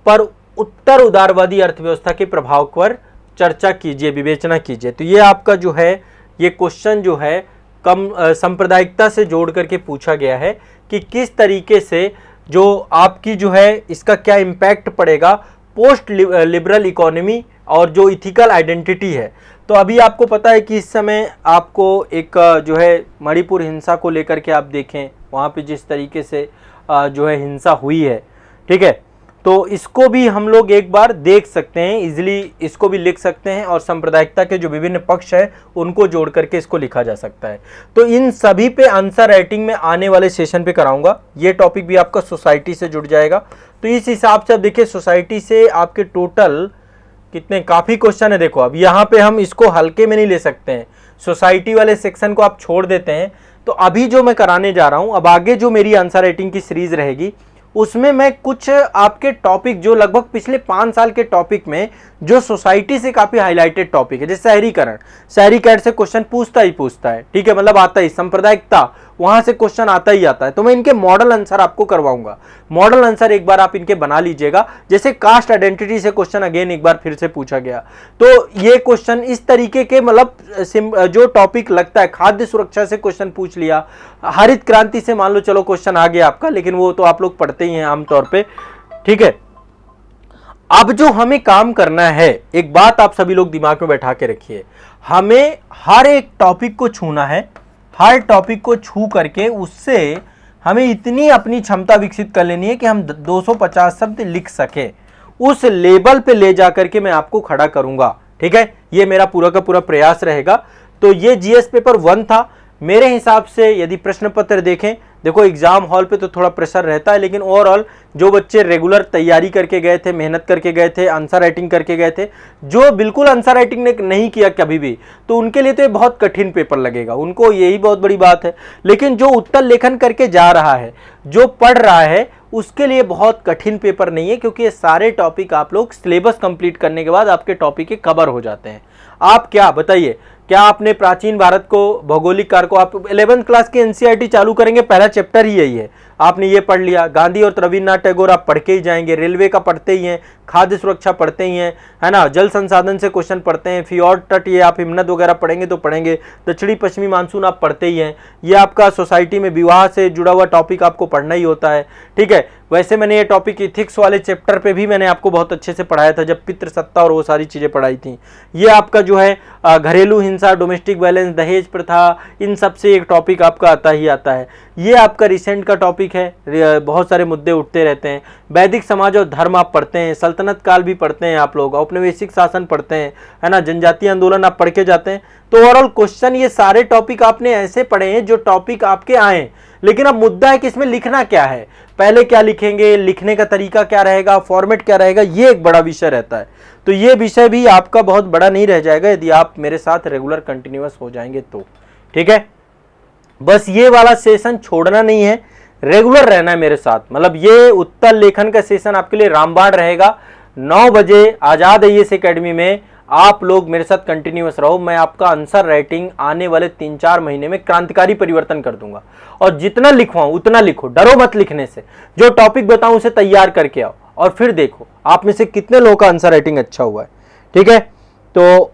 S1: पर उत्तर उदारवादी अर्थव्यवस्था के प्रभाव पर चर्चा कीजिए, विवेचना कीजिए। तो ये आपका जो है ये क्वेश्चन जो है कम सांप्रदायिकता से जोड़ करके पूछा गया है कि किस तरीके से जो आपकी जो है इसका क्या इम्पैक्ट पड़ेगा पोस्ट लिबरल इकोनॉमी और जो इथिकल आइडेंटिटी है। तो अभी आपको पता है कि इस समय आपको एक जो है मणिपुर हिंसा को लेकर के आप देखें, वहाँ पे जिस तरीके से जो है हिंसा हुई है, ठीक है। तो इसको भी हम लोग एक बार देख सकते हैं, इजीली इसको भी लिख सकते हैं और सांप्रदायिकता के जो विभिन्न पक्ष है उनको जोड़ करके इसको लिखा जा सकता है। तो इन सभी पे आंसर राइटिंग में आने वाले सेशन पे कराऊंगा, ये टॉपिक भी आपका सोसाइटी से जुड़ जाएगा। तो इस हिसाब से आप देखिए सोसाइटी से आपके टोटल कितने, काफ़ी क्वेश्चन है। देखो अब यहाँ पे हम इसको हल्के में नहीं ले सकते हैं, सोसाइटी वाले सेक्शन को आप छोड़ देते हैं। तो अभी जो मैं कराने जा रहा हूँ, अब आगे जो मेरी आंसर राइटिंग की सीरीज रहेगी उसमें मैं कुछ आपके टॉपिक जो लगभग पिछले 5 साल के टॉपिक में जो सोसाइटी से काफ़ी हाईलाइटेड टॉपिक है, जैसे शहरीकरण से क्वेश्चन पूछता ही पूछता है, ठीक है, मतलब आता ही, सांप्रदायिकता वहाँ से क्वेश्चन आता ही आता है। तो मैं इनके मॉडल आंसर आपको करवाऊंगा, मॉडल आंसर एक बार आप इनके बना लीजिएगा। जैसे कास्ट आइडेंटिटी से क्वेश्चन अगेन एक बार फिर से पूछा गया, तो ये क्वेश्चन इस तरीके के मतलब जो टॉपिक लगता है, खाद्य सुरक्षा से क्वेश्चन पूछ लिया, हरित क्रांति से मान लो चलो क्वेश्चन आ गया आपका, लेकिन वो तो आप लोग पढ़ते ही हैं आमतौर पर, ठीक है। अब जो हमें काम करना है, एक बात आप सभी लोग दिमाग में बैठा के रखिए, हमें हर एक टॉपिक को छूना है, हर टॉपिक को छू करके उससे हमें इतनी अपनी क्षमता विकसित कर लेनी है कि हम 250 शब्द लिख सके, उस लेवल पे ले जाकर के मैं आपको खड़ा करूंगा, ठीक है। ये मेरा पूरा का पूरा प्रयास रहेगा। तो ये जीएस पेपर 1 था मेरे हिसाब से। यदि प्रश्न पत्र देखें, देखो एग्जाम हॉल पे तो थोड़ा प्रेशर रहता है, लेकिन ओवरऑल जो बच्चे रेगुलर तैयारी करके गए थे, मेहनत करके गए थे, आंसर राइटिंग करके गए थे, जो बिल्कुल आंसर राइटिंग ने नहीं किया कभी भी, तो उनके लिए तो ये बहुत कठिन पेपर लगेगा, उनको यही बहुत बड़ी बात है। लेकिन जो उत्तर लेखन करके जा रहा है, जो पढ़ रहा है, उसके लिए बहुत कठिन पेपर नहीं है, क्योंकि ये सारे टॉपिक आप लोग सिलेबस कंप्लीट करने के बाद आपके टॉपिक के कवर हो जाते हैं। आप क्या बताइए, क्या आपने प्राचीन भारत को, भौगोलिक काल को, आप 11th क्लास की एनसीईआरटी चालू करेंगे, पहला चैप्टर ही यही है, आपने ये पढ़ लिया, गांधी और रविन्द्रनाथ टैगोर आप पढ़ के ही जाएंगे, रेलवे का पढ़ते ही हैं, खाद्य सुरक्षा पढ़ते ही हैं, है ना, जल संसाधन से क्वेश्चन पढ़ते हैं, फियोर्ड तट ये आप हिमनद वगैरह पढ़ेंगे तो पढ़ेंगे, दक्षिणी पश्चिमी मानसून आप पढ़ते ही हैं, ये आपका सोसाइटी में विवाह से जुड़ा हुआ टॉपिक आपको पढ़ना ही होता है, ठीक है। वैसे मैंने ये टॉपिक इथिक्स वाले चैप्टर पे भी मैंने आपको बहुत अच्छे से पढ़ाया था जब पितृसत्ता और वो सारी चीज़ें पढ़ाई थी। ये आपका जो है घरेलू हिंसा, डोमेस्टिक वायलेंस, दहेज प्रथा, इन सब से एक टॉपिक आपका आता ही आता है। ये आपका रिसेंट का टॉपिक है, बहुत सारे मुद्दे उठते रहते हैं। वैदिक समाज और धर्म आप पढ़ते हैं, सल्तनत काल भी पढ़ते हैं आप लोग, औपनिवेशिक शासन पढ़ते हैं, है ना, जनजातीय आंदोलन आप पढ़ के जाते हैं। तो ओवरऑल क्वेश्चन ये सारे टॉपिक आपने ऐसे पढ़े हैं जो टॉपिक आपके आए, लेकिन अब मुद्दा है कि इसमें लिखना क्या है, पहले क्या लिखेंगे, लिखने का तरीका क्या रहेगा, फॉर्मेट क्या रहेगा, ये एक बड़ा विषय रहता है। तो ये विषय भी आपका बहुत बड़ा नहीं रह जाएगा यदि आप मेरे साथ रेगुलर कंटिन्यूअस हो जाएंगे तो, ठीक है। बस ये वाला सेशन छोड़ना नहीं है, रेगुलर रहना है मेरे साथ। मतलब ये उत्तर लेखन का सेशन आपके लिए रामबाण रहेगा। 9 बजे आजाद आईएएस एकेडमी में आप लोग मेरे साथ कंटिन्यूअस रहो। मैं आपका आंसर राइटिंग आने वाले 3-4 महीने में क्रांतिकारी परिवर्तन कर दूंगा, और जितना लिखवाऊं उतना लिखो, डरो मत लिखने से। जो टॉपिक बताऊं उसे तैयार करके आओ और फिर देखो आप में से कितने लोगों का आंसर राइटिंग अच्छा हुआ है, ठीक है। तो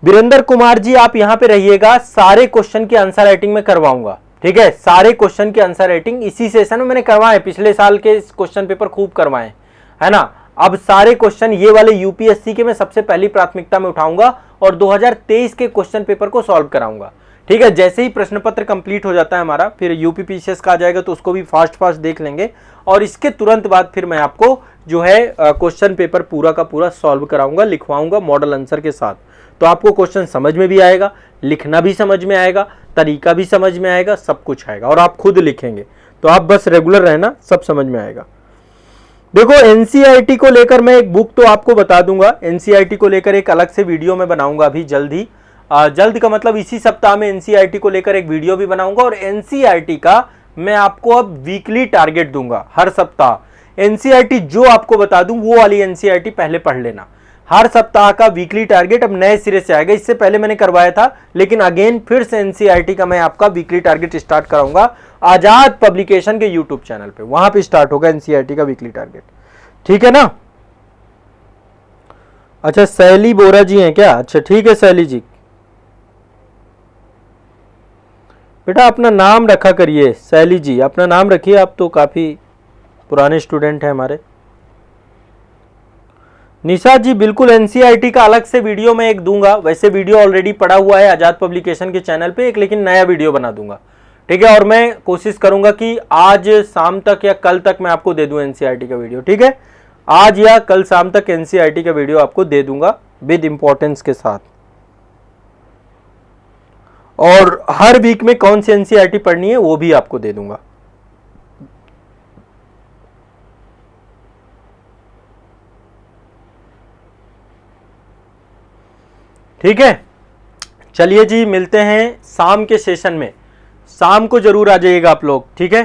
S1: वीरेंद्र कुमार जी आप यहां पे रहिएगा, सारे क्वेश्चन की आंसर राइटिंग में करवाऊंगा, ठीक है। सारे क्वेश्चन की आंसर राइटिंग इसी सेशन में मैंने करवाए, पिछले साल के क्वेश्चन पेपर खूब करवाए, है ना। अब सारे क्वेश्चन ये वाले यूपीएससी के मैं सबसे पहली प्राथमिकता में उठाऊंगा और 2023 के क्वेश्चन पेपर को सॉल्व कराऊंगा, ठीक है। जैसे ही प्रश्न पत्र कंप्लीट हो जाता है हमारा, फिर यूपीपीसीएस का आ जाएगा तो उसको भी फास्ट देख लेंगे, और इसके तुरंत बाद फिर मैं आपको जो है क्वेश्चन पेपर पूरा का पूरा सॉल्व कराऊंगा, लिखवाऊंगा मॉडल आंसर के साथ। तो आपको क्वेश्चन समझ में भी आएगा, लिखना भी समझ में आएगा, तरीका भी समझ में आएगा, सब कुछ आएगा, और आप खुद लिखेंगे। तो आप बस रेगुलर रहना, सब समझ में आएगा। देखो एनसीईआरटी को लेकर मैं एक बुक तो आपको बता दूंगा, एनसीईआरटी को लेकर एक अलग से वीडियो में बनाऊंगा अभी जल्द ही, जल्द का मतलब इसी सप्ताह में एनसीईआरटी को लेकर एक वीडियो भी बनाऊंगा। और एनसीईआरटी का मैं आपको अब वीकली टारगेट दूंगा, हर सप्ताह एनसीईआरटी जो आपको बता दूं वो वाली एनसीईआरटी पहले पढ़ लेना। हर सप्ताह का वीकली टारगेट अब नए सिरे से आएगा, इससे पहले मैंने करवाया था, लेकिन अगेन फिर से एनसीईआरटी का मैं आपका वीकली टारगेट स्टार्ट कराऊंगा आजाद पब्लिकेशन के यूट्यूब चैनल पे, वहां पे स्टार्ट होगा एनसीईआरटी का वीकली टारगेट, ठीक है ना। अच्छा शैली बोरा जी हैं क्या? अच्छा ठीक है शैली जी, बेटा अपना नाम रखा करिए, शैली जी अपना नाम रखिए, आप तो काफी पुराने स्टूडेंट हैं हमारे। निशा जी बिल्कुल एनसीईआरटी का अलग से वीडियो मैं एक दूंगा, वैसे वीडियो ऑलरेडी पड़ा हुआ है आजाद पब्लिकेशन के चैनल पे एक, लेकिन नया वीडियो बना दूंगा, ठीक है। और मैं कोशिश करूंगा कि आज शाम तक या कल तक मैं आपको दे दूं एनसीईआरटी का वीडियो, ठीक है। आज या कल शाम तक एनसीईआरटी का वीडियो आपको दे दूंगा विद इंपॉर्टेंस के साथ। और हर वीक में कौन सी एनसीईआरटी पढ़नी है वो भी आपको दे दूंगा। ठीक है, चलिए जी मिलते हैं शाम के सेशन में, शाम को जरूर आ जाइएगा आप लोग, ठीक है।